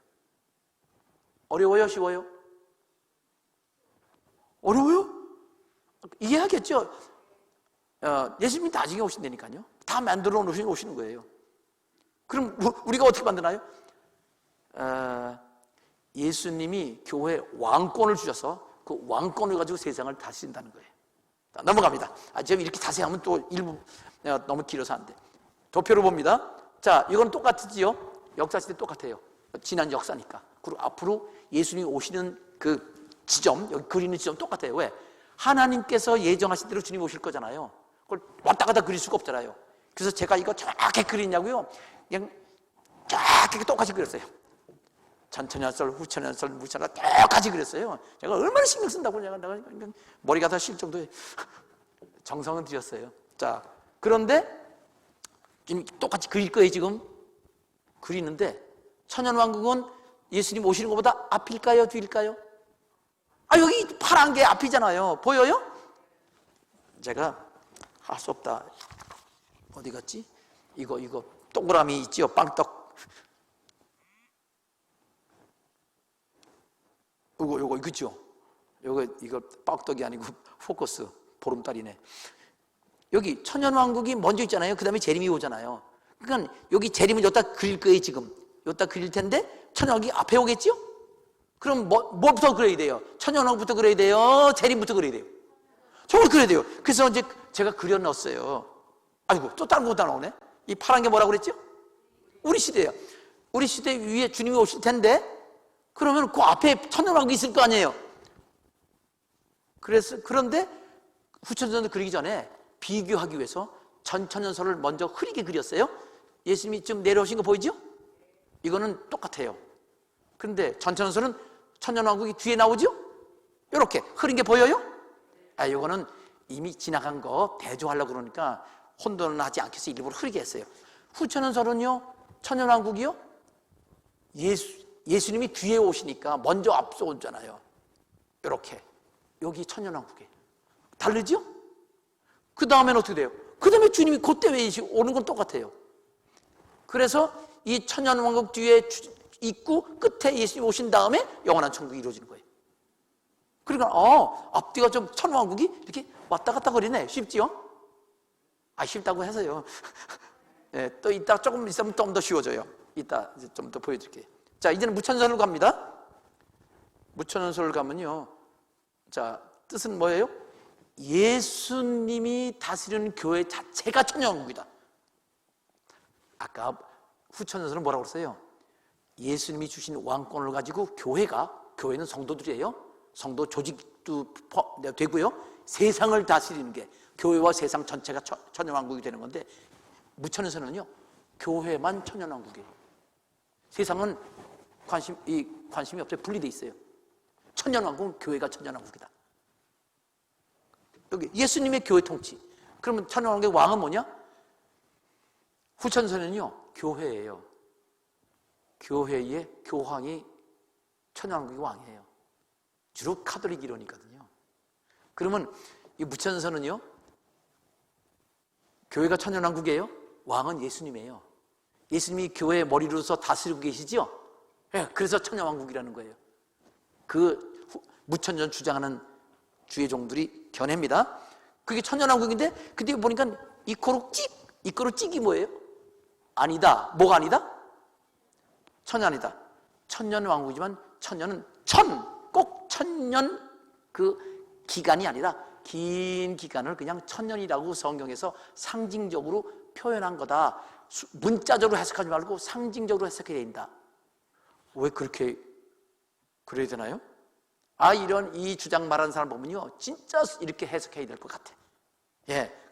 어려워요? 쉬워요? 어려워요? 이해하겠죠? 예수님이 나중에 오신다니까요. 다 만들어 놓으시고 오시는 거예요. 그럼 우리가 어떻게 만드나요? 예수님이 교회에 왕권을 주셔서 그 왕권을 가지고 세상을 다스린다는 거예요. 넘어갑니다. 제가 이렇게 자세히 하면 또 일부 너무 길어서 안 돼. 도표로 봅니다. 자, 이건 똑같지요? 역사시대 똑같아요. 지난 역사니까. 그리고 앞으로 예수님이 오시는 그 지점, 여기 그리는 지점 똑같아요. 왜? 하나님께서 예정하신 대로 주님 오실 거잖아요. 그걸 왔다 갔다 그릴 수가 없잖아요. 그래서 제가 이거 정확히 그리냐고요? 그냥 정확히 똑같이 그렸어요. 전천년설, 후천년설, 무천년 똑같이 그렸어요. 제가 얼마나 신경 쓴다고 내가 머리가 다 쉴 정도의 정성은 들였어요. 자, 그런데 지금 똑같이 그릴 거예요. 지금 그리는데 천년왕국은 예수님 오시는 것보다 앞일까요? 뒤일까요? 여기 파란 게 앞이잖아요. 보여요? 제가 할 수 없다. 어디 갔지? 이거 동그라미 있지요? 빵떡. 요거 있죠? 이거 빵떡이 아니고 포커스. 보름달이네. 여기 천년왕국이 먼저 있잖아요. 그 다음에 재림이 오잖아요. 그러니까 여기 재림은 여기다 그릴 거예요. 지금 여기다 그릴 텐데 천년왕국이 앞에 오겠죠? 그럼 뭐부터 그려야 돼요? 천년왕국부터 그려야 돼요? 재림부터 그려야 돼요? 저걸 그려야 돼요. 그래서 이제 제가 그려 넣었어요. 아이고, 또 다른 거 다 나오네. 이 파란 게 뭐라고 그랬죠? 우리 시대예요. 우리 시대 위에 주님이 오실 텐데 그러면 그 앞에 천년왕국이 있을 거 아니에요. 그런데 후천전을 그리기 전에 비교하기 위해서 전천년설을 먼저 흐리게 그렸어요. 예수님이 지금 내려오신 거 보이죠? 이거는 똑같아요. 그런데 전천년설은 천년왕국이 뒤에 나오죠? 이렇게 흐린 게 보여요? 이거는 이미 지나간 거 대조하려고 그러니까 혼돈을 하지 않게 해서 일부러 흐리게 했어요. 후천년설은요, 천년왕국이요, 예수님이 뒤에 오시니까 먼저 앞서 오잖아요. 이렇게. 여기 천년왕국이에요. 다르죠? 그 다음에는 어떻게 돼요? 그 다음에 주님이 그때 왜 오는 건 똑같아요. 그래서 이 천년왕국 뒤에 입구 끝에 예수님이 오신 다음에 영원한 천국이 이루어지는 거예요. 그러니까 앞뒤가 좀 천왕국이 이렇게 왔다 갔다 거리네. 쉽지요? 쉽다고 해서요. 네, 또 이따 조금 있으면 좀 더 쉬워져요. 이따 좀 더 보여드릴게요. 자, 이제는 무천년설로 갑니다. 무천년설을 가면요, 자, 뜻은 뭐예요? 예수님이 다스리는 교회 자체가 천년왕국이다. 아까 후천년설은 뭐라고 그랬어요? 예수님이 주신 왕권을 가지고 교회는 성도들이에요. 성도 조직도 되고요. 세상을 다스리는 게 교회와 세상 전체가 천년왕국이 되는 건데, 무천년설은요, 교회만 천년왕국이에요. 세상은 관심이 없어요. 분리돼 있어요. 천년왕국은 교회가 천년왕국이다. 여기 예수님의 교회 통치. 그러면 천년왕국의 왕은 뭐냐? 후천년설은요, 교회예요. 교회의 교황이 천년왕국의 왕이에요. 주로 카톨릭 이론이거든요. 그러면 이 무천년설은요, 교회가 천년왕국이에요. 왕은 예수님이에요. 예수님이 교회의 머리로서 다스리고 계시죠? 그래서 천년왕국이라는 거예요. 그 무천년 주장하는 주의 종들이 견해입니다. 그게 천년왕국인데, 근데 보니까 이코로 찍이 뭐예요? 아니다. 뭐가 아니다? 천년이다. 천년왕국이지만 천년은 꼭 천년 그 기간이 아니라 긴 기간을 그냥 천년이라고 성경에서 상징적으로 표현한 거다. 문자적으로 해석하지 말고 상징적으로 해석해야 된다. 왜 그렇게 그래야 되나요? 이런 이 주장 말하는 사람 보면요, 진짜 이렇게 해석해야 될 것 같아.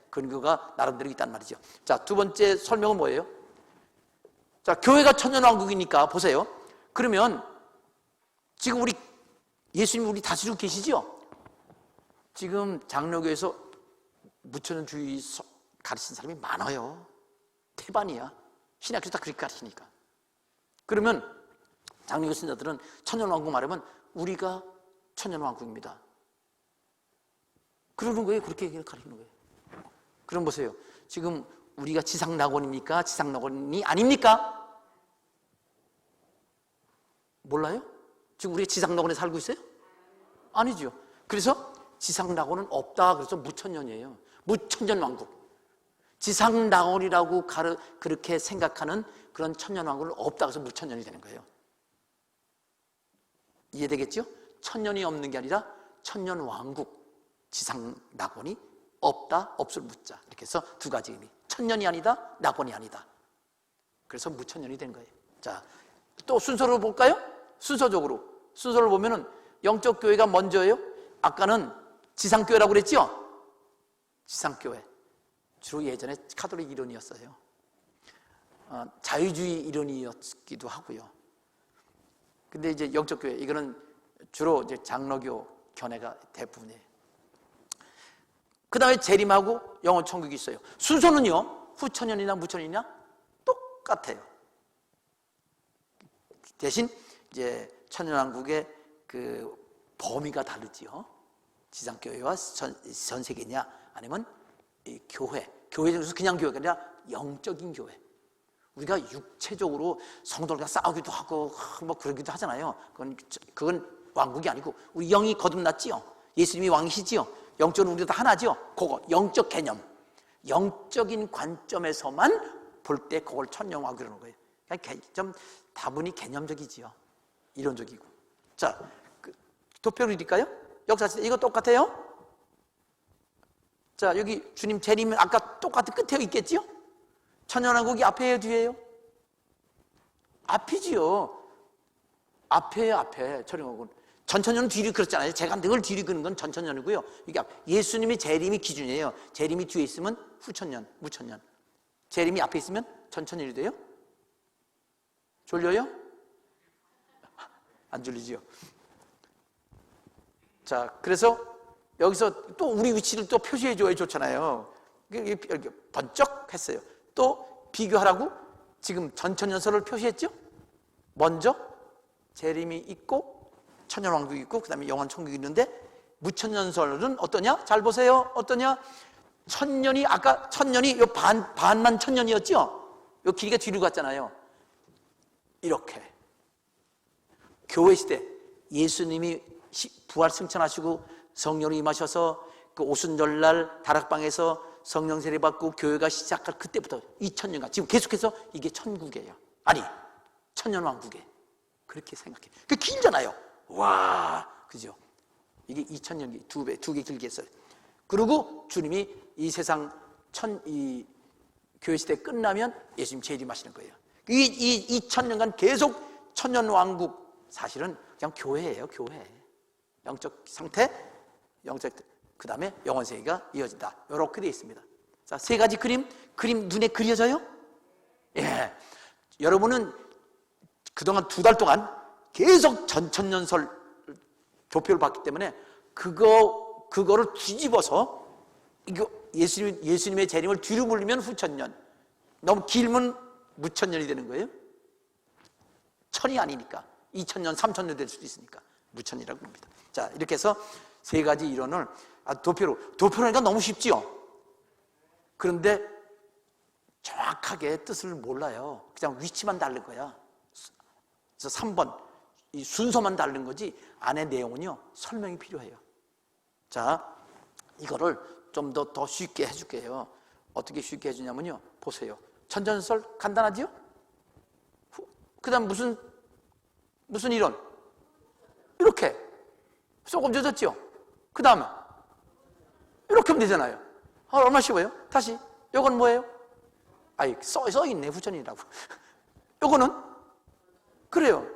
근거가 나름대로 있단 말이죠. 자, 두 번째 설명은 뭐예요? 자, 교회가 천년왕국이니까 보세요. 그러면 지금 예수님 우리 다스리고 계시죠? 지금 장로교에서 무천년주의 가르치는 사람이 많아요. 태반이야. 신학교에서 다 그렇게 가르치니까. 그러면 장로교 신자들은 천년왕국 말하면 우리가 천년왕국입니다. 그러는 거예요. 그렇게 가르치는 거예요. 그럼 보세요. 지금 우리가 지상낙원입니까? 지상낙원이 아닙니까? 몰라요? 지금 우리가 지상낙원에 살고 있어요? 아니죠. 그래서 지상낙원은 없다. 그래서 무천년이에요. 무천년왕국. 지상낙원이라고 그렇게 생각하는 그런 천년왕국은 없다. 그래서 무천년이 되는 거예요. 이해되겠죠? 천년이 없는 게 아니라 천년왕국. 지상낙원이 없다. 없을 무자. 이렇게 해서 두 가지 의미. 천년이 아니다. 낙원이 아니다. 그래서 무천년이 된 거예요. 자, 또 순서로 볼까요? 순서를 보면은 영적 교회가 먼저예요. 아까는 지상교회라고 그랬죠? 지상교회. 주로 예전에 카톨릭 이론이었어요. 자유주의 이론이었기도 하고요. 근데 이제 영적 교회, 이거는 주로 이제 장로교 견해가 대부분이에요. 그 다음에 재림하고 영원 천국이 있어요. 순서는요, 후천년이나 무천년이냐 똑같아요. 대신 이제 천년왕국의 그 범위가 다르지요. 지상교회와 전 세계냐 아니면 이 교회 중에서 그냥 교회가 아니라 영적인 교회. 우리가 육체적으로 성도들과 싸우기도 하고 뭐 그러기도 하잖아요. 그건 왕국이 아니고 우리 영이 거듭났지요. 예수님이 왕이시지요. 영적으로 우리도 다 하나지요. 그거 영적 개념, 영적인 관점에서만 볼 때 그걸 천년왕국이라는 거예요. 그러니까 좀 다분히 개념적이지요. 이론적이고. 자, 도표를 드릴까요? 역사시대 이거 똑같아요. 자, 여기 주님 재림은 아까 똑같은 끝에 있겠지요? 천년왕국이 앞에요, 뒤에요? 앞이지요. 앞에요, 앞에. 천년왕국은. 전천년은 뒤로 그렇잖아요. 제가 늘 뒤로 그는 건 전천년이고요. 이게 예수님의 재림이 기준이에요. 재림이 뒤에 있으면 후천년, 무천년. 재림이 앞에 있으면 전천년이 돼요? 졸려요? 안 졸리지요? 자, 그래서 여기서 또 우리 위치를 또 표시해줘야 좋잖아요. 이렇게 번쩍 했어요. 또 비교하라고 지금 전천년설을 표시했죠? 먼저 재림이 있고 천년왕국이 있고 그 다음에 영원천국이 있는데 무천년설은 어떠냐? 잘 보세요. 어떠냐? 천년이 아까 천년이 요 반만 천년이었죠? 요 길이가 뒤로 갔잖아요. 이렇게 교회 시대 예수님이 부활 승천하시고 성령이 임하셔서 그 오순절날 다락방에서 성령 세례 받고 교회가 시작할 그때부터 2000년간 지금 계속해서 이게 천국이에요. 아니 천년왕국이에요. 그렇게 생각해. 그 길잖아요. 와, 그죠? 이게 2000년 두 개 길게 했어요. 그리고 주님이 이 세상 이 교회 시대 끝나면 예수님 재림하시는 거예요. 이 2000년간 계속 천년왕국 사실은 그냥 교회예요, 교회. 영적 상태, 그 다음에 영원 세계가 이어진다. 이렇게 되어 있습니다. 자, 세 가지 그림 눈에 그려져요? 예. 여러분은 그동안 2달 동안 계속 전천년설 교표를 봤기 때문에 그거를 뒤집어서 이거 예수님의 재림을 뒤로 물리면 후천년, 너무 길면 무천년이 되는 거예요. 천이 아니니까 2000년, 3000년 될 수도 있으니까 무천이라고 합니다. 자, 이렇게 해서 세 가지 이론을 도표라니까 너무 쉽지요. 그런데 정확하게 뜻을 몰라요. 그냥 위치만 다른 거야. 그래서 3번 이 순서만 다른 거지 안에 내용은요 설명이 필요해요. 자, 이거를 좀 더 쉽게 해줄게요. 어떻게 쉽게 해주냐면요, 보세요. 천전설 간단하지요? 그 다음 무슨 이론? 이렇게 조금 젖었죠? 그 다음에 이렇게 하면 되잖아요. 얼마나 쉬워요? 다시 요건 뭐예요? 아이 써있네 후천이라고. 요거는 그래요.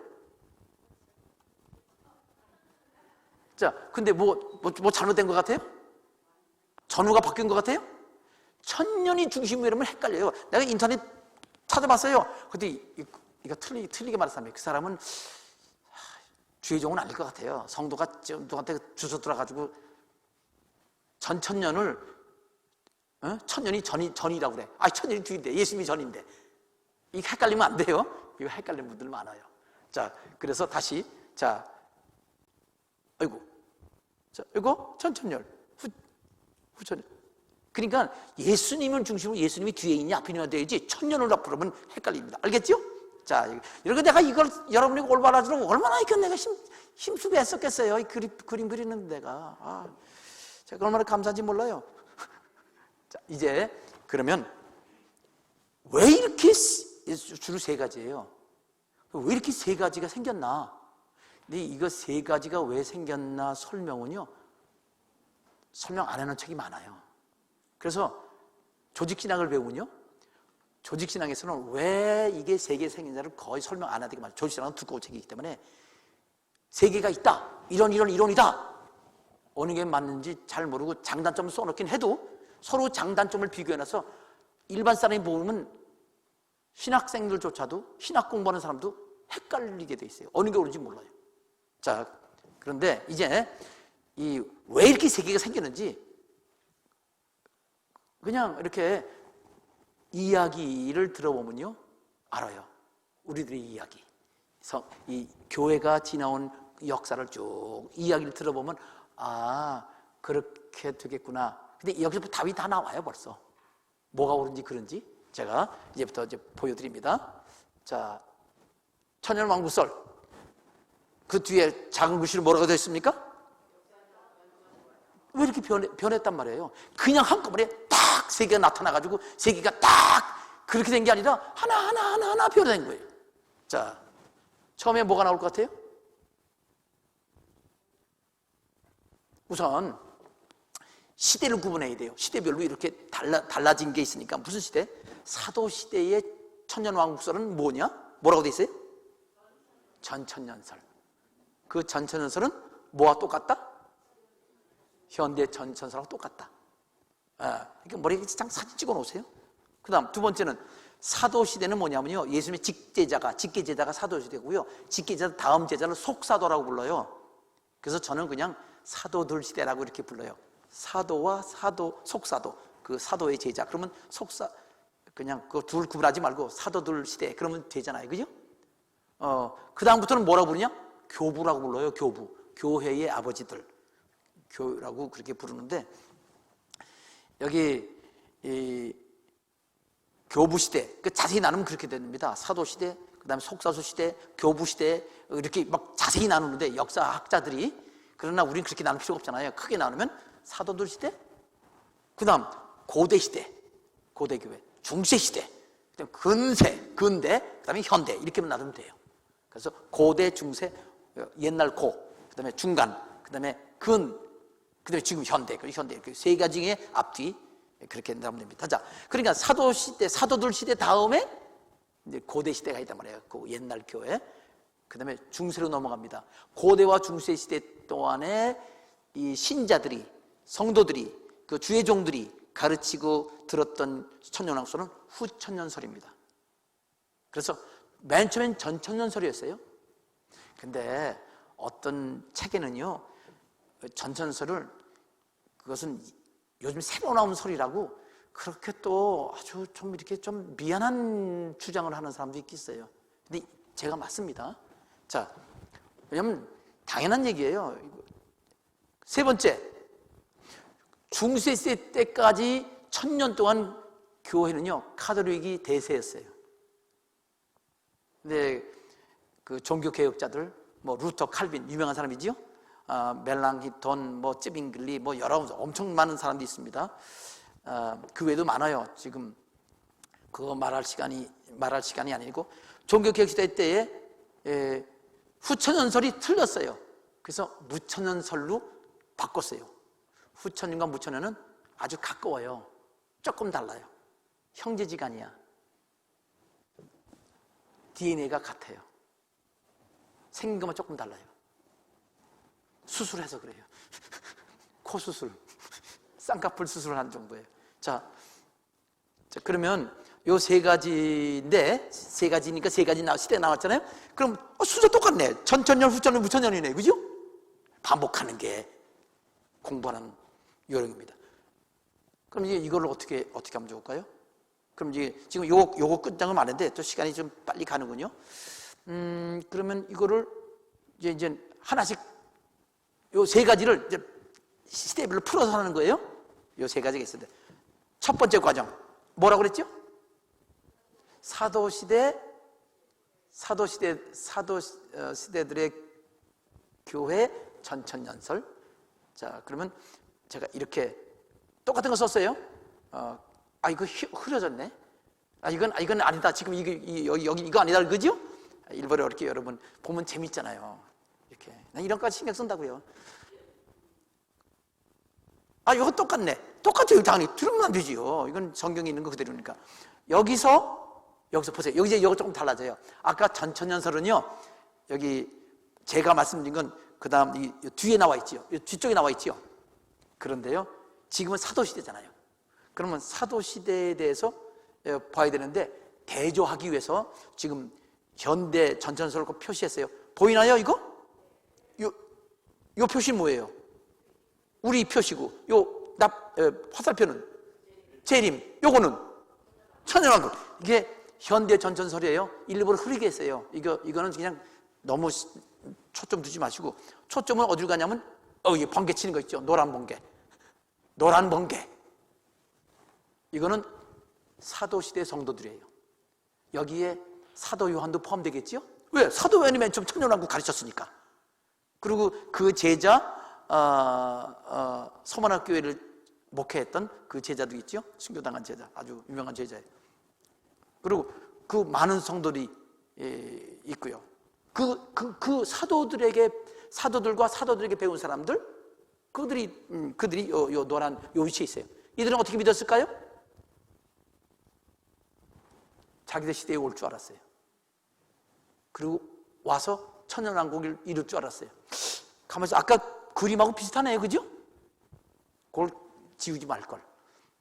자, 근데 뭐 잘못된 것 같아요? 전후가 바뀐 것 같아요? 천년이 중심이라면 헷갈려요. 내가 인터넷 찾아봤어요. 근데 이거 틀리게 말했다면 그 사람은 주의종은 아닐 것 같아요. 성도가 누구한테 주워 들어가지고 전천년을 천년이 전이라고 그래. 천년이 뒤인데 예수님이 전인데 이거 헷갈리면 안 돼요. 이거 헷갈리는 분들 많아요. 자, 그래서 다시 이거 천천년 후천년. 그러니까 예수님을 중심으로 예수님이 뒤에 있냐 앞에 있냐 돼야지 천년을 앞으로 하면 헷갈립니다. 알겠죠? 자, 이렇게 내가 이걸 여러분이 올바로 하도록 얼마나 이렇게 내가 힘쓰고 애썼겠어요. 이 그림 그리는 데가. 제가 얼마나 감사한지 몰라요. 자, 이제 그러면 왜 이렇게 주로 세 가지예요? 왜 이렇게 세 가지가 생겼나? 근데 이거 세 가지가 왜 생겼나 설명은요, 설명 안 해놓은 책이 많아요. 그래서 조직신학을 배우면요, 조직신학에서는 왜 이게 세 개 생긴지를 거의 설명 안 하게 말해요. 조직신학은 두꺼운 책이기 때문에 세 개가 있다, 이런 이론이다, 어느 게 맞는지 잘 모르고 장단점을 써놓긴 해도 서로 장단점을 비교해놔서 일반 사람이 보면 신학생들조차도 신학 공부하는 사람도 헷갈리게 돼 있어요. 어느 게 옳은지 몰라요. 자, 그런데 이제 왜 이렇게 세 개가 생겼는지 그냥 이렇게 이야기를 들어보면요 알아요. 우리들의 이야기, 이 교회가 지나온 역사를 쭉 이야기를 들어보면 아 그렇게 되겠구나. 근데 여기서 답이 다 나와요. 벌써 뭐가 옳은지 그런지 제가 이제부터 보여드립니다. 자, 천년왕국설 그 뒤에 작은 글씨로 뭐라고 되어 있습니까? 왜 이렇게 변했단 말이에요? 그냥 한꺼번에 딱 세계가 나타나가지고 세계가 딱 그렇게 된 게 아니라 하나 변화된 거예요. 자, 처음에 뭐가 나올 것 같아요? 우선 시대를 구분해야 돼요. 시대별로 이렇게 달라진 게 있으니까. 무슨 시대? 사도시대의 천년왕국설은 뭐냐? 뭐라고 돼 있어요? 전천년설. 그 전천년설은 뭐와 똑같다? 현대 전천설하고 똑같다. 그러니까 머리에 장 사진 찍어 놓으세요. 그 다음 두 번째는 사도시대는 뭐냐면요, 예수님의 직계제자가 사도시대고요, 직계제자 다음 제자를 속사도라고 불러요. 그래서 저는 그냥 사도들 시대라고 이렇게 불러요. 사도와 속사도, 그 사도의 제자. 그러면 그냥 그 둘 구분하지 말고 사도들 시대 그러면 되잖아요. 그죠? 그 다음부터는 뭐라고 부르냐? 교부라고 불러요. 교부. 교회의 아버지들. 교라고 그렇게 부르는데, 여기 이 교부 시대, 그 자세히 나누면 그렇게 됩니다. 사도 시대, 그다음에 속사수 시대, 교부 시대 이렇게 막 자세히 나누는데 역사학자들이, 그러나 우리는 그렇게 나눌 필요가 없잖아요. 크게 나누면 사도들 시대, 그다음 고대 시대, 고대 교회, 중세 시대, 그다음 근대, 그다음에 현대 이렇게만 나누면 돼요. 그래서 고대, 중세, 옛날 그다음에 중간, 그다음에 그다음에 지금 현대 이렇게 세 가지의 앞뒤 그렇게 나오면 됩니다. 자, 그러니까 사도 시대, 사도들 시대 다음에 이제 고대 시대가 있단 말이에요. 그 옛날 교회. 그다음에 중세로 넘어갑니다. 고대와 중세 시대 동안에 이 신자들이, 성도들이, 그 주의 종들이 가르치고 들었던 천년왕설은 후천년설입니다. 그래서 맨 처음엔 전천년설이었어요. 근데 어떤 책에는요, 전천년설을, 그것은 요즘 새로 나온 설이라고 그렇게 또 아주 좀 이렇게 좀 미안한 주장을 하는 사람도 있겠어요. 근데 제가 맞습니다. 자, 왜냐면 당연한 얘기예요. 세 번째, 중세 시대 때까지 1000년 동안 교회는요 카톨릭이 대세였어요. 근데 그 종교 개혁자들, 뭐 루터, 칼빈 유명한 사람이지요. 멜랑히톤, 뭐 쯔빙글리, 뭐 여러 엄청 많은 사람들이 있습니다. 그 외에도 많아요. 지금 그거 말할 시간이 아니고, 종교개혁 시대 때에 후천연설이 틀렸어요. 그래서 무천연설로 바꿨어요. 후천연과 무천연은 아주 가까워요. 조금 달라요. 형제지간이야. DNA가 같아요. 생긴 것만 조금 달라요. 수술해서 그래요. 코 수술, 쌍꺼풀 수술을 하는 정도예요. 자, 그러면 요 세 가지인데, 세 가지니까 세 가지 시대 나왔잖아요. 그럼 순서 똑같네. 전천년, 후천년, 무천년이네, 그죠? 반복하는 게 공부하는 요령입니다. 그럼 이제 이걸 어떻게 하면 좋을까요? 그럼 이제 지금 요거 끝장은 많은데 또 시간이 좀 빨리 가는군요. 그러면 이거를 이제 하나씩, 요 세 가지를 이제 시대별로 풀어서 하는 거예요. 요 세 가지가 있는데, 첫 번째 과정 뭐라고 그랬죠? 사도시대들의 교회 전천년설. 자, 그러면 제가 이렇게 똑같은 거 썼어요. 이거 흐려졌네. 이건 아니다. 지금 여기 이거 아니다, 그죠? 일부러 이렇게 여러분 보면 재밌잖아요. 이렇게 난 이런 까지 신경 쓴다고요. 이거 똑같네. 똑같아요. 당연히 들으면 안 되지요. 이건 성경에 있는 거 그대로니까. 여기서 보세요. 여기 이제 조금 달라져요. 아까 전천년설은요, 여기 제가 말씀드린 건 그 다음 이 뒤에 나와 있지요. 뒤쪽에 나와 있지요. 그런데요, 지금은 사도시대잖아요. 그러면 사도시대에 대해서 봐야 되는데, 대조하기 위해서 지금 현대 전천년설을 표시했어요. 보이나요, 이거? 요 표시 뭐예요? 우리 표시고, 화살표는 재림, 요거는 천연왕국. 이게 현대 전천설이에요. 일부러 흐리게 했어요. 이거는 그냥 너무 초점 두지 마시고, 초점은 어디로 가냐면 이 번개 치는 거 있죠. 노란 번개. 노란 번개. 이거는 사도시대 성도들이에요. 여기에 사도 요한도 포함되겠지요? 왜? 사도 요한이 맨 처음 천연왕국 가르쳤으니까. 그리고 그 제자 서문학교회를 목회했던 그 제자도 있죠? 순교당한 제자, 아주 유명한 제자예요. 그리고 그 많은 성도들이 있고요. 그 사도들과 사도들에게 배운 사람들, 그들이 요 노란 요 위치에 있어요. 이들은 어떻게 믿었을까요? 자기들 시대에 올 줄 알았어요. 그리고 와서 천연왕국을 이룰 줄 알았어요. 가만있어. 아까 그림하고 비슷하네요. 그죠? 그걸 지우지 말걸.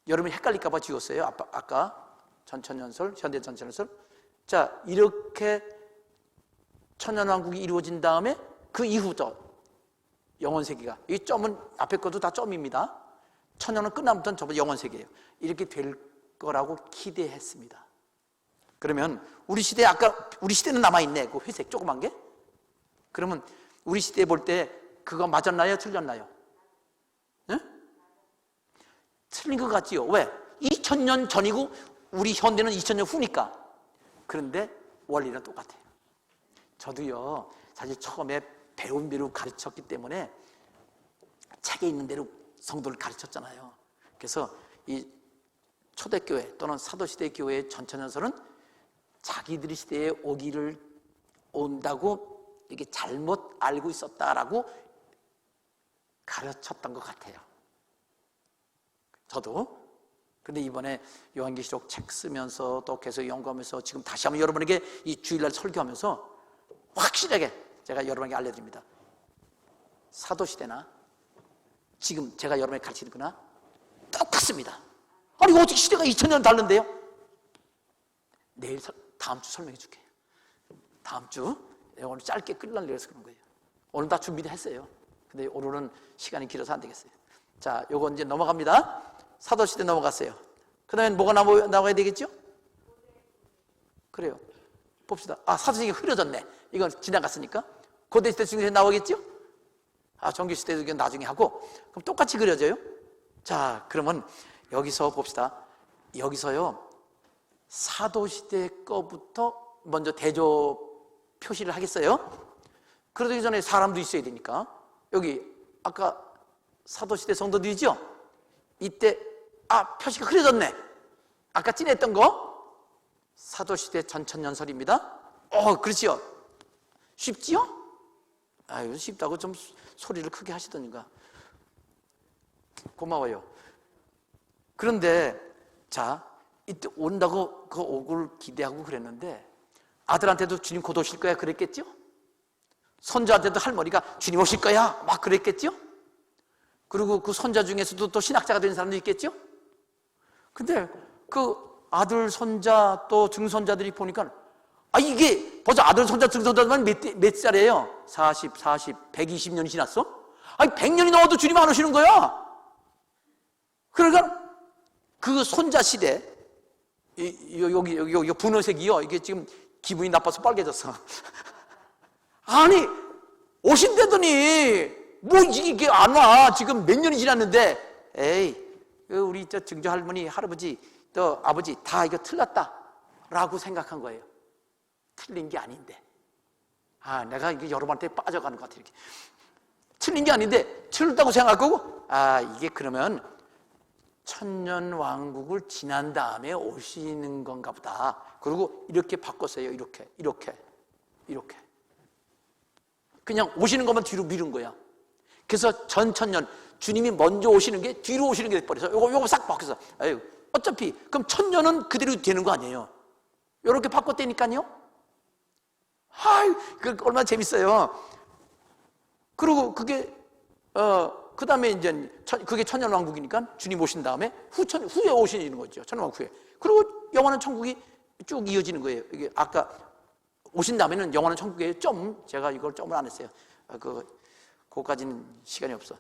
여러분이 헷갈릴까봐 지웠어요. 아까 전천년설, 현대 전천년설. 자, 이렇게 천연왕국이 이루어진 다음에 그 이후부터 영원세계가, 이 점은 앞에 것도 다 점입니다. 천년은 끝나부터는 전부 영원세계예요. 이렇게 될 거라고 기대했습니다. 그러면 우리 시대는 남아있네. 그 회색 조그만 게. 그러면 우리 시대에 볼 때 그거 맞았나요? 틀렸나요? 네? 틀린 것 같지요. 왜? 2000년 전이고 우리 현대는 2000년 후니까. 그런데 원리는 똑같아요. 저도요, 사실 처음에 배운 대로 가르쳤기 때문에 책에 있는 대로 성도를 가르쳤잖아요. 그래서 이 초대교회 또는 사도시대 교회의 전천연설은 자기들이 시대에 온다고 이게 잘못 알고 있었다라고 가르쳤던 것 같아요. 저도. 근데 이번에 요한계시록 책 쓰면서 또 계속 연구하면서 지금 다시 한번 여러분에게 이 주일날 설교하면서 확실하게 제가 여러분에게 알려드립니다. 사도시대나 지금 제가 여러분에게 가르치는 거나 똑같습니다. 아니 어떻게 시대가 2000년 다른데요? 다음 주 설명해 줄게요. 다음 주. 오늘 짧게 끌려고 해서 그런 거예요. 오늘 다 준비를 했어요. 근데 오늘은 시간이 길어서 안 되겠어요. 자, 요거 이제 넘어갑니다. 사도시대 넘어갔어요. 그 다음에 뭐가 나와야 되겠죠? 그래요. 봅시다. 사도시대가 흐려졌네. 이건 지나갔으니까. 고대시대 중에서 나오겠죠? 정규시대도 나중에 하고. 그럼 똑같이 그려져요. 자, 그러면 여기서 봅시다. 여기서요, 사도시대 거부터 먼저 대조 표시를 하겠어요? 그러기 전에 사람도 있어야 되니까. 여기, 아까 사도시대 성도들이죠? 이때, 표시가 흐려졌네. 아까 진했던 거? 사도시대 전천년설입니다. 그렇지요? 쉽지요? 이거 쉽다고 좀 소리를 크게 하시더니가. 고마워요. 그런데, 자, 이때 온다고 그 오길 기대하고 그랬는데, 아들한테도 주님 곧 오실 거야 그랬겠죠? 손자한테도 할머니가 주님 오실 거야 막 그랬겠죠? 그리고 그 손자 중에서도 또 신학자가 된 사람도 있겠죠? 근데 그 아들, 손자 또 증손자들이 보니까 이게 벌써 아들, 손자, 증손자들만 몇 살이에요? 40, 120년이 지났어? 100년이 넘어도 주님 안 오시는 거야. 그러니까 그 손자 시대 여기 분홍색이요. 이게 지금 기분이 나빠서 빨개졌어. 아니 오신다더니 뭐 이게 안 와. 지금 몇 년이 지났는데 우리 증조 할머니, 할아버지 또 아버지 다 이거 틀렸다라고 생각한 거예요. 틀린 게 아닌데. 내가 이게 여러분한테 빠져가는 것 같아. 이렇게 틀린 게 아닌데 틀렸다고 생각하고 이게 그러면 천년 왕국을 지난 다음에 오시는 건가 보다. 그리고 이렇게 바꿨어요. 이렇게 그냥 오시는 것만 뒤로 미룬 거야. 그래서 전천년 주님이 먼저 오시는 게 뒤로 오시는 게 돼버려서 요거 싹 바뀌어서 어차피 그럼 천년은 그대로 되는 거 아니에요. 요렇게 바꿨다니까요. 그 얼마나 재밌어요. 그리고 그게 그 다음에 이제 그게 천년왕국이니까 주님 오신 다음에 후에 오시는 거죠. 천년왕국 후에. 그리고 영원한 천국이 쭉 이어지는 거예요. 이게 아까 오신 다음에는 영원한 천국에 제가 이걸 점을 안 했어요. 그거까지는 시간이 없어.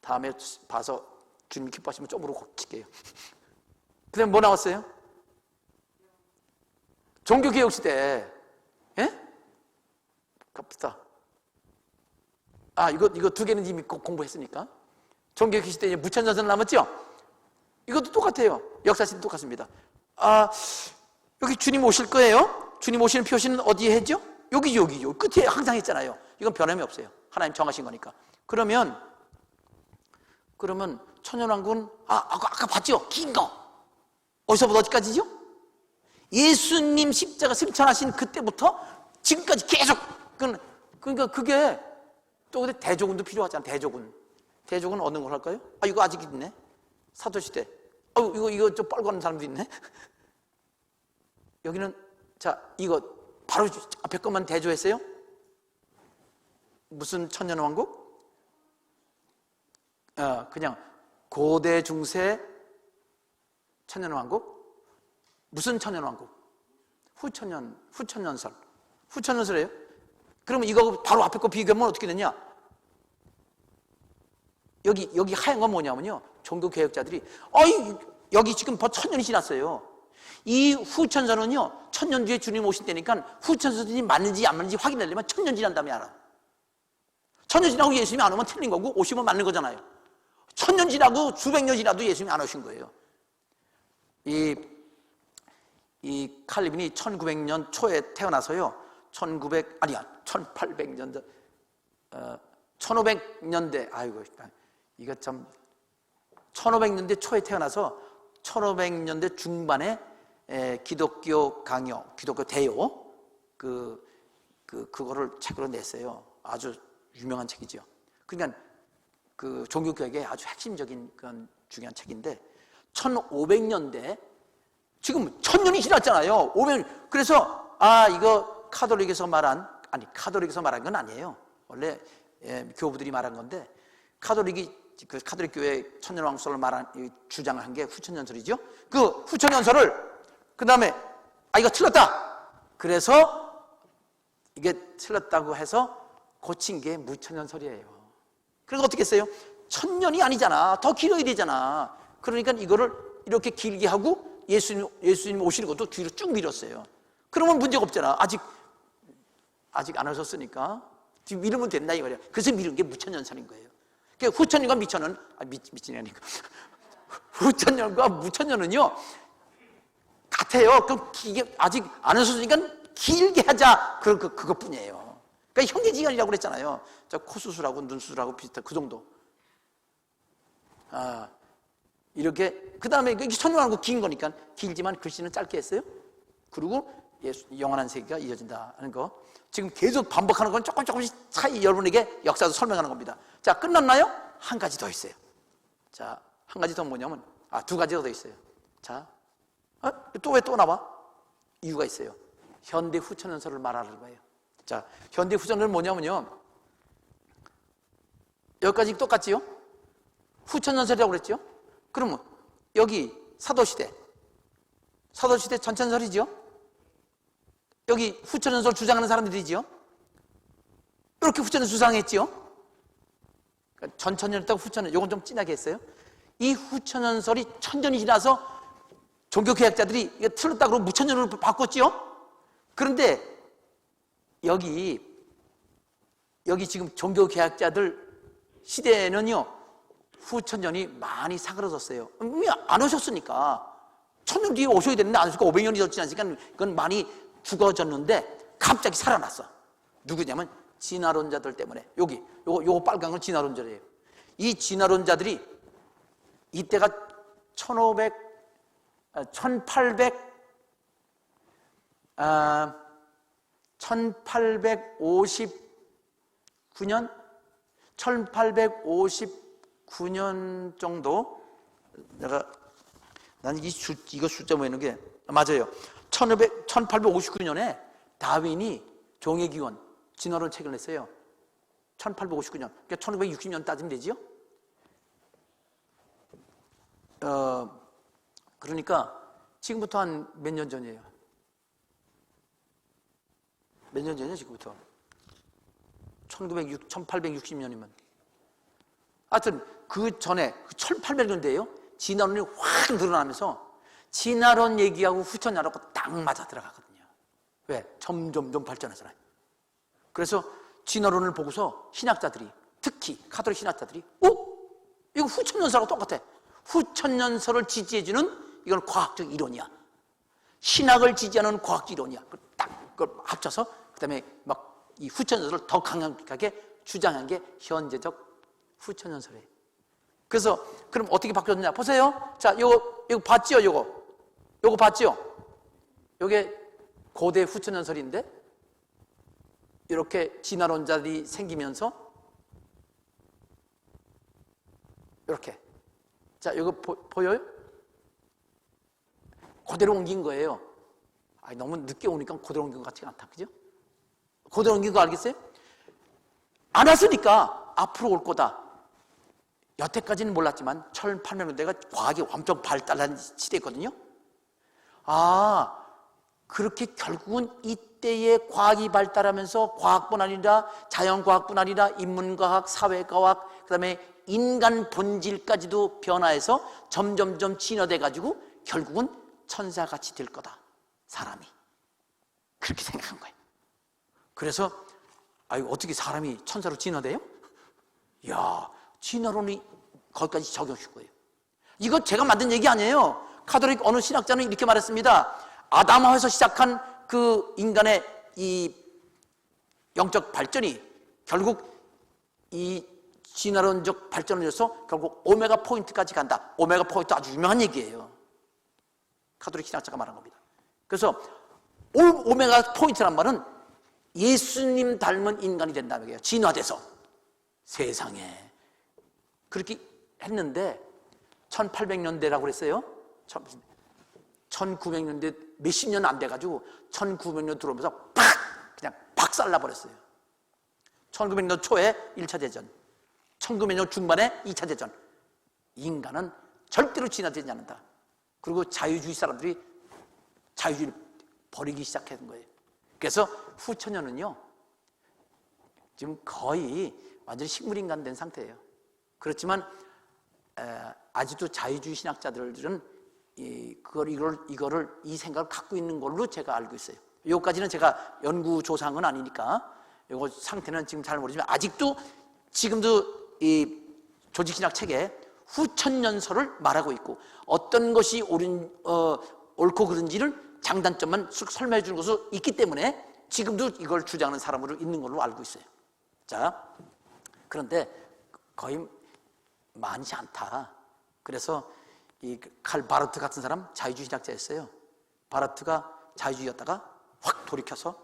다음에 봐서 주님 기뻐하시면 점으로 칠게요. 그 다음에 뭐 나왔어요? 종교개혁 시대, 예? 갑시다. 이거 두 개는 이미 공부했으니까. 종교개혁 시대에 이제 무천전선 남았죠? 이것도 똑같아요. 역사시대 똑같습니다. 여기 주님 오실 거예요? 주님 오시는 표시는 어디에 했죠? 여기죠. 끝에 항상 했잖아요. 이건 변함이 없어요. 하나님 정하신 거니까. 그러면 천년왕국은 아까 봤죠? 긴 거. 어디서부터 어디까지죠? 예수님 십자가 승천하신 그때부터 지금까지 계속. 그러니까 그게 또 근데 대조군도 필요하잖아. 대조군 어느 걸 할까요? 이거 아직 있네. 사도시대. 이거 좀 빨간 사람도 있네. 여기는 자 이거 바로 앞에 것만 대조했어요. 무슨 천년왕국? 그냥 고대 중세 천년왕국? 무슨 천년왕국? 후천년설이에요. 그러면 이거 바로 앞에 거 비교하면 어떻게 되냐? 여기 하얀 건 뭐냐면요, 종교개혁자들이 여기 지금 벌써 1000년이 지났어요. 이 후천선은요 1000년 뒤에 주님 오실 때니까 후천선이 맞는지 안 맞는지 확인하려면 1000년 지난 다음에 알아. 1000년 지나고 예수님이 안 오면 틀린 거고 오시면 맞는 거잖아요. 1000년 지나고 수백 년 지나도 예수님이 안 오신 거예요. 이 칼빈이 1900년 초에 태어나서요 1800년대 1500년대 이거 참 1500년대 초에 태어나서 1500년대 중반에 기독교 강요, 기독교 대요 그거를 책으로 냈어요. 아주 유명한 책이죠. 그러니까 그 종교개혁의 아주 핵심적인 그런 중요한 책인데 1500년대 지금 1000년이 지났잖아요. 500년. 그래서 이거 카톨릭에서 말한 건 아니에요. 원래 교부들이 말한 건데 그 카톨릭 교회 천년왕국설을 주장을 한 게 후천년설이죠. 그 후천년설을 그 다음에 이거 틀렸다. 그래서 이게 틀렸다고 해서 고친 게 무천년설이에요. 그리고 어떻게 했어요? 1000년이 아니잖아. 더 길어야 되잖아. 그러니까 이거를 이렇게 길게 하고 예수님 오시는 것도 뒤로 쭉 밀었어요. 그러면 문제가 없잖아. 아직 안 오셨으니까 지금 미루면 된다 이 말이야. 그래서 미룬 게 무천년설인 거예요. 그러니까 후천년과 미천년 미천이 아니고 후천년과 무천년은요 같아요. 그럼 이게 아직 안 오셨으니까 길게 하자. 그것뿐이에요. 그러니까 형제지간이라고 그랬잖아요. 코 수술하고 눈 수술하고 비슷한 그 정도. 이렇게 그 다음에 천년왕국 긴 거니까 길지만 글씨는 짧게 했어요. 그리고 영원한 세계가 이어진다 하는 거. 지금 계속 반복하는 건 조금씩 차이 여러분에게 역사도 설명하는 겁니다. 자, 끝났나요? 한 가지 더 있어요. 자, 한 가지 더 뭐냐면 두 가지가 더 있어요. 자, 왜 또 나와? 이유가 있어요. 현대 후천년설을 말하는 거예요. 자, 현대 후천년은 뭐냐면요, 여기까지 똑같지요? 후천년설이라고 그랬죠? 그러면 여기 사도시대 전천설이죠? 여기 후천년설 주장하는 사람들이죠? 이렇게 후천년 주장했지요? 그러니까 전천년이었다고 후천년, 요건 좀 진하게 했어요. 이 후천년설이 1000년이 지나서 종교개혁자들이 이거 틀렸다 그러고 무천년으로 바꿨지요? 그런데 여기 지금 종교개혁자들 시대에는요 후천년이 많이 사그러졌어요. 왜 안 오셨으니까 1000년 뒤에 오셔야 되는데 안 오셨으니까 500년이 더 지났으니까 그건 많이 죽어졌는데 갑자기 살아났어. 누구냐면 진화론자들 때문에. 요거 빨간 건 진화론자예요. 이 진화론자들이 이때가 1859년 정도. 난 이거 숫자 모이는 게 맞아요. 1859년에 다윈이 종의 기원 진화론 책을 냈어요. 1859년. 그러니까 1960년 따지면 되지요? 그러니까 지금부터 한 몇 년 전이에요? 몇 년 전이에요, 지금부터? 1860년이면. 하여튼 그 전에 1800년대에요. 진화론이 확 늘어나면서 진화론 얘기하고 후천년하고 딱 맞아 들어가거든요. 왜? 점점점 발전하잖아요. 그래서 진화론을 보고서 신학자들이, 특히 카톨릭 신학자들이 이거 후천연설하고 똑같아. 후천연설을 지지해주는 이건 과학적 이론이야. 신학을 지지하는 과학적 이론이야. 딱 그걸 합쳐서 그다음에 막 이 후천연설을 더 강력하게 주장한 게 현재적 후천연설이에요. 그래서 그럼 어떻게 바뀌었느냐 보세요. 자, 요거 봤지요? 요거 봤지요? 요게 고대 후천연설인데 이렇게 진화론자들이 생기면서 이렇게, 자, 이거 보여요? 그대로 옮긴 거예요. 너무 늦게 오니까 그대로 옮긴 것 같지가 않다, 그죠? 그대로 옮긴 거 알겠어요? 안 왔으니까 앞으로 올 거다. 여태까지는 몰랐지만 1800년대가 과학이 엄청 발달한 시대거든요. 그렇게 결국은 이때의 과학이 발달하면서 과학뿐 아니라 자연과학뿐 아니라 인문과학, 사회과학, 그 다음에 인간 본질까지도 변화해서 점점점 진화돼 가지고 결국은 천사같이 될 거다, 사람이. 그렇게 생각한 거예요. 그래서 어떻게 사람이 천사로 진화돼요? 이야, 진화론이 거기까지 적용시킨 거예요. 이거 제가 만든 얘기 아니에요. 카톨릭 어느 신학자는 이렇게 말했습니다. 아담하에서 시작한 그 인간의 이 영적 발전이 결국 이 진화론적 발전을 위해서 결국 오메가 포인트까지 간다. 오메가 포인트 아주 유명한 얘기예요. 카톨릭 신학자가 말한 겁니다. 그래서 오메가 포인트란 말은 예수님 닮은 인간이 된다는 거예요. 진화돼서 세상에. 그렇게 했는데 1800년대라고 그랬어요. 1900년대 몇십 년 안 돼가지고 1900년 들어오면서 그냥 박살나 버렸어요. 1900년 초에 1차 대전, 1900년 중반에 2차 대전. 인간은 절대로 진화되지 않는다. 그리고 자유주의 사람들이 자유주의를 버리기 시작한 거예요. 그래서 후천년은요 지금 거의 완전히 식물인간 된 상태예요. 그렇지만 아직도 자유주의 신학자들은 이거를 이 생각을 갖고 있는 걸로 제가 알고 있어요. 여기까지는 제가 연구 조사한 건 아니니까 이거 상태는 지금 잘 모르지만 아직도 지금도 이 조직신학 책에 후천연설을 말하고 있고 어떤 것이 옳고 그른지를 장단점만 쑥 설명해 주는 것이 있기 때문에 지금도 이걸 주장하는 사람으로 있는 걸로 알고 있어요. 자, 그런데 거의 많지 않다. 그래서 이 칼 바르트 같은 사람 자유주의 신학자였어요. 바르트가 자유주의였다가 확 돌이켜서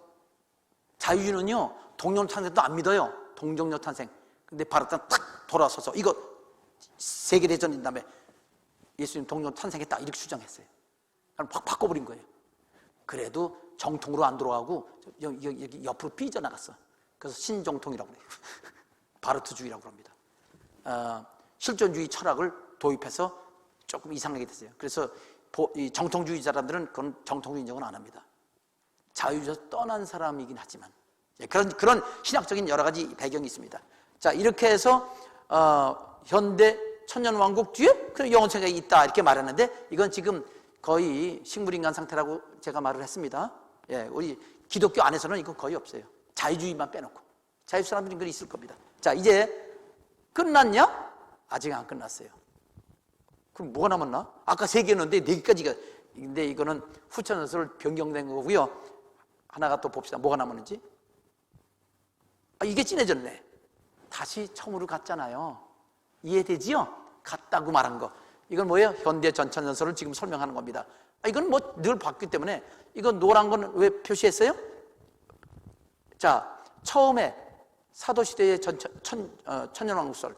자유주의는요 동정 탄생도 안 믿어요. 동정녀 탄생. 근데 바르트는 탁 돌아서서 이거 세계대전인 다음에 예수님 동정 탄생했다 이렇게 주장했어요. 그럼 확 바꿔버린 거예요. 그래도 정통으로 안 들어가고 여기 옆으로 삐져나갔어. 그래서 신정통이라고 그래요. 바르트주의라고 합니다. 실존주의 철학을 도입해서 조금 이상하게 됐어요. 그래서 이 정통주의 사람들은 그건 정통주의 인정은 안 합니다. 자유주의에서 떠난 사람이긴 하지만 그런 신학적인 여러 가지 배경이 있습니다. 자, 이렇게 해서 현대 천년왕국 뒤에 그 영혼 생각이 있다 이렇게 말하는데 이건 지금 거의 식물인간 상태라고 제가 말을 했습니다. 우리 기독교 안에서는 이건 거의 없어요. 자유주의만 빼놓고. 자유 사람들이 그런 있을 겁니다. 자, 이제 끝났냐? 아직 안 끝났어요. 그럼 뭐가 남았나? 아까 3개였는데 4개까지가, 근데 이거는 후천연설을 변경된 거고요. 하나가 또 봅시다. 뭐가 남았는지. 이게 진해졌네. 다시 처음으로 갔잖아요. 이해되지요? 갔다고 말한 거. 이건 뭐예요? 현대 전천연설을 지금 설명하는 겁니다. 이건 뭐 늘 봤기 때문에 이건 노란 건 왜 표시했어요? 자, 처음에 사도시대의 천년왕국설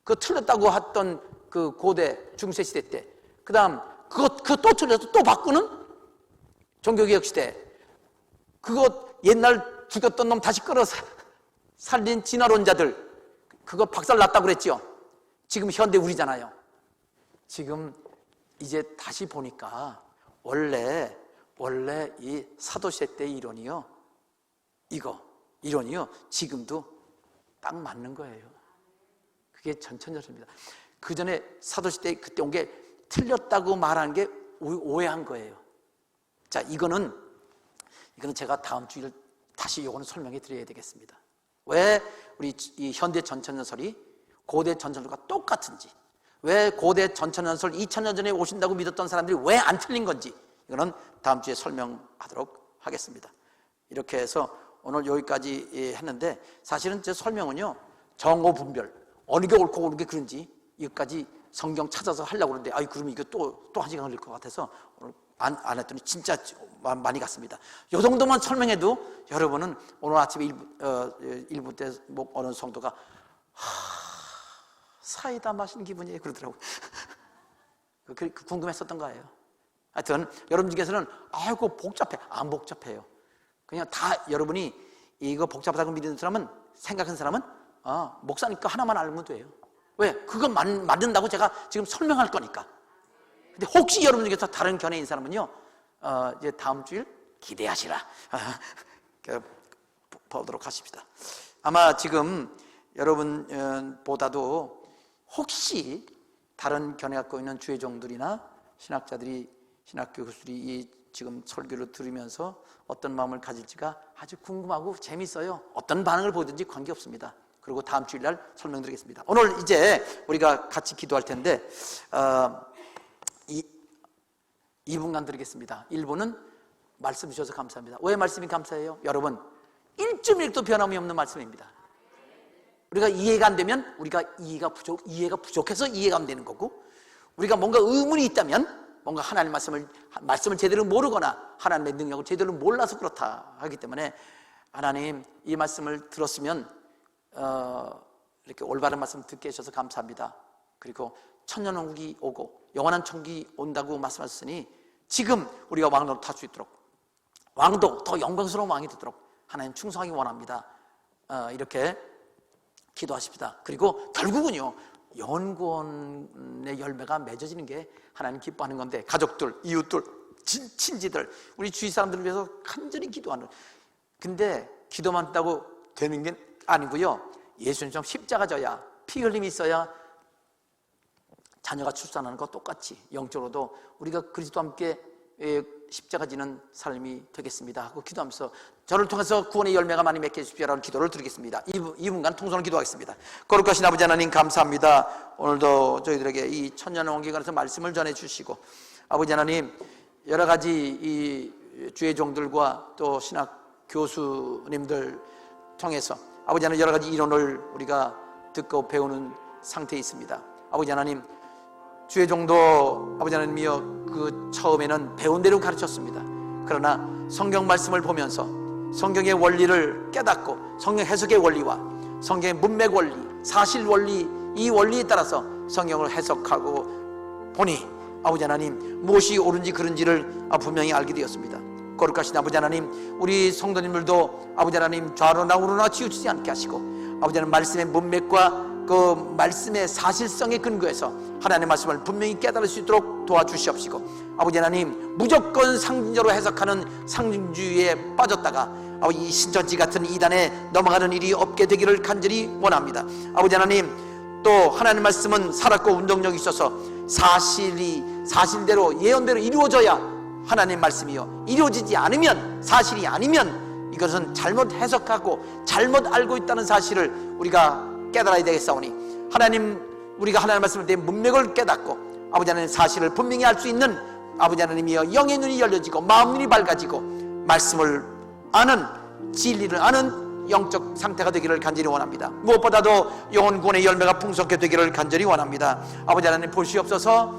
그거 틀렸다고 했던 그 고대 중세시대 때 그 다음 그거 또 틀려서 또 바꾸는 종교개혁시대 그거 옛날 죽였던 놈 다시 끌어 살린 진화론자들 그거 박살났다고 그랬지요. 지금 현대 우리잖아요. 지금 이제 다시 보니까 원래 이 사도시대 때 이론이요 이론이요 지금도 딱 맞는 거예요. 그게 전천연설입니다. 그 전에 사도시대 그때 온 게 틀렸다고 말한 게 오해한 거예요. 자, 이거는 이거는 제가 다음 주일 다시 요거는 설명해 드려야 되겠습니다. 왜 우리 이 현대 전천년설이 고대 전천년설과 똑같은지, 왜 고대 전천년설 2000년 전에 오신다고 믿었던 사람들이 왜 안 틀린 건지, 이거는 다음 주에 설명하도록 하겠습니다. 이렇게 해서 오늘 여기까지 했는데, 사실은 제 설명은요, 정오 분별, 어느 게 옳고 어느 게 그런지 이것까지 성경 찾아서 하려고 그러는데, 그러면 이거 또 한 시간 걸릴 것 같아서 오늘 안 했더니 진짜 많이 갔습니다. 이 정도만 설명해도 여러분은 오늘 아침에 일부 때 어느 성도가 사이다 마신 기분이에요 그러더라고요. 궁금했었던 거예요. 하여튼 여러분 중에서는 아이고 복잡해, 안 복잡해요. 그냥 다 여러분이 이거 복잡하다고 믿는 사람은, 생각하는 사람은 목사니까 하나만 알면 돼요. 왜? 그거 맞는다고 제가 지금 설명할 거니까. 근데 혹시 여러분 중에서 다른 견해인 사람은요, 이제 다음 주일 기대하시라. 보도록 하십시다. 아마 지금 여러분보다도 혹시 다른 견해 갖고 있는 주의종들이나 신학자들이, 신학교 교수들이 이 지금 설교를 들으면서 어떤 마음을 가질지가 아주 궁금하고 재밌어요. 어떤 반응을 보이든지 관계없습니다. 그리고 다음 주일날 설명드리겠습니다. 오늘 이제 우리가 같이 기도할 텐데 2분간 드리겠습니다. 1분은 말씀 주셔서 감사합니다. 왜 말씀이 감사해요? 여러분, 1.1도 변함이 없는 말씀입니다. 우리가 이해가 안 되면 우리가 이해가 부족해서 이해가 안 되는 거고, 우리가 뭔가 의문이 있다면 뭔가 하나님 말씀을 제대로 모르거나 하나님의 능력을 제대로 몰라서 그렇다 하기 때문에, 하나님 이 말씀을 들었으면 이렇게 올바른 말씀 듣게 해주셔서 감사합니다. 그리고 천년왕국이 오고 영원한 천국이 온다고 말씀하셨으니 지금 우리가 왕으로 탈 수 있도록, 왕도 더 영광스러운 왕이 되도록 하나님 충성하기 원합니다. 이렇게 기도하십시다. 그리고 결국은요, 영원구원의 열매가 맺어지는 게 하나님 기뻐하는 건데, 가족들, 이웃들, 친지들, 우리 주위 사람들을 위해서 간절히 기도하는. 근데 기도만 했다고 되는 게 아니고요, 예수님처럼 십자가 져야, 피 흘림이 있어야 자녀가 출산하는 것 똑같이 영적으로도 우리가 그리스도와 함께 십자가 지는 삶이 되겠습니다 하고 기도하면서, 저를 통해서 구원의 열매가 많이 맺게 해주십시오라는 기도를 드리겠습니다. 2분간 통성으로 기도하겠습니다. 거룩하신 아버지 하나님, 감사합니다. 오늘도 저희들에게 이 천년왕국에 관해서 말씀을 전해주시고, 아버지 하나님, 여러 가지 이 주의 종들과 또 신학 교수님들 통해서 아버지 하나님, 여러 가지 이론을 우리가 듣고 배우는 상태에 있습니다. 아버지 하나님, 주의 종도 아버지 하나님이여, 그 처음에는 배운 대로 가르쳤습니다. 그러나 성경 말씀을 보면서 성경의 원리를 깨닫고, 성경 해석의 원리와 성경의 문맥 원리, 사실 원리, 이 원리에 따라서 성경을 해석하고 보니 아버지 하나님, 무엇이 옳은지 그른지를 분명히 알게 되었습니다. 거룩하신 아버지 하나님, 우리 성도님들도 아버지 하나님 좌로나 우로나 치우치지 않게 하시고, 아버지 하나님 말씀의 문맥과 그 말씀의 사실성에 근거해서 하나님의 말씀을 분명히 깨달을 수 있도록 도와주시옵시고, 아버지 하나님, 무조건 상징적으로 해석하는 상징주의에 빠졌다가 아버지 이 신천지 같은 이단에 넘어가는 일이 없게 되기를 간절히 원합니다. 아버지 하나님, 또 하나님의 말씀은 살았고 운동력이 있어서 사실대로 예언대로 이루어져야 하나님 말씀이요, 이루어지지 않으면, 사실이 아니면 이것은 잘못 해석하고 잘못 알고 있다는 사실을 우리가 깨달아야 되겠사오니, 하나님, 우리가 하나님 말씀을 때 문맥을 깨닫고 아버지 하나님 사실을 분명히 알 수 있는 아버지 하나님이여, 영의 눈이 열려지고 마음 눈이 밝아지고 말씀을 아는, 진리를 아는 영적 상태가 되기를 간절히 원합니다. 무엇보다도 영혼 구원의 열매가 풍성하게 되기를 간절히 원합니다. 아버지 하나님, 보시옵소서.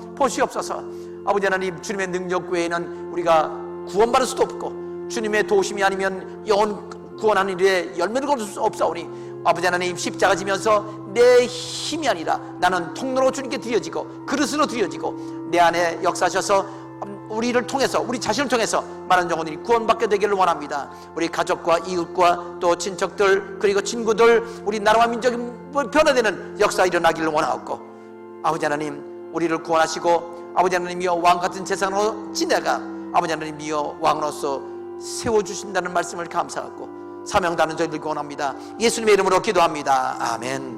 아버지 하나님, 주님의 능력 외에는 우리가 구원받을 수도 없고, 주님의 도우심이 아니면 영혼 구원하는 일에 열매를 거둘 수 없사오니, 아버지 하나님, 십자가 지면서 내 힘이 아니라 나는 통로로 주님께 드려지고 그릇으로 드려지고 내 안에 역사하셔서 우리를 통해서, 우리 자신을 통해서 많은 영혼들이 구원받게 되기를 원합니다. 우리 가족과 이웃과 또 친척들, 그리고 친구들, 우리 나라와 민족이 변화되는 역사 일어나기를 원하옵고, 아버지 하나님, 우리를 구원하시고 아버지 하나님이여 왕같은 세상으로 지내가 아버지 하나님이여 왕으로서 세워주신다는 말씀을 감사하고 사명다는 저희들 원합니다. 예수님의 이름으로 기도합니다. 아멘.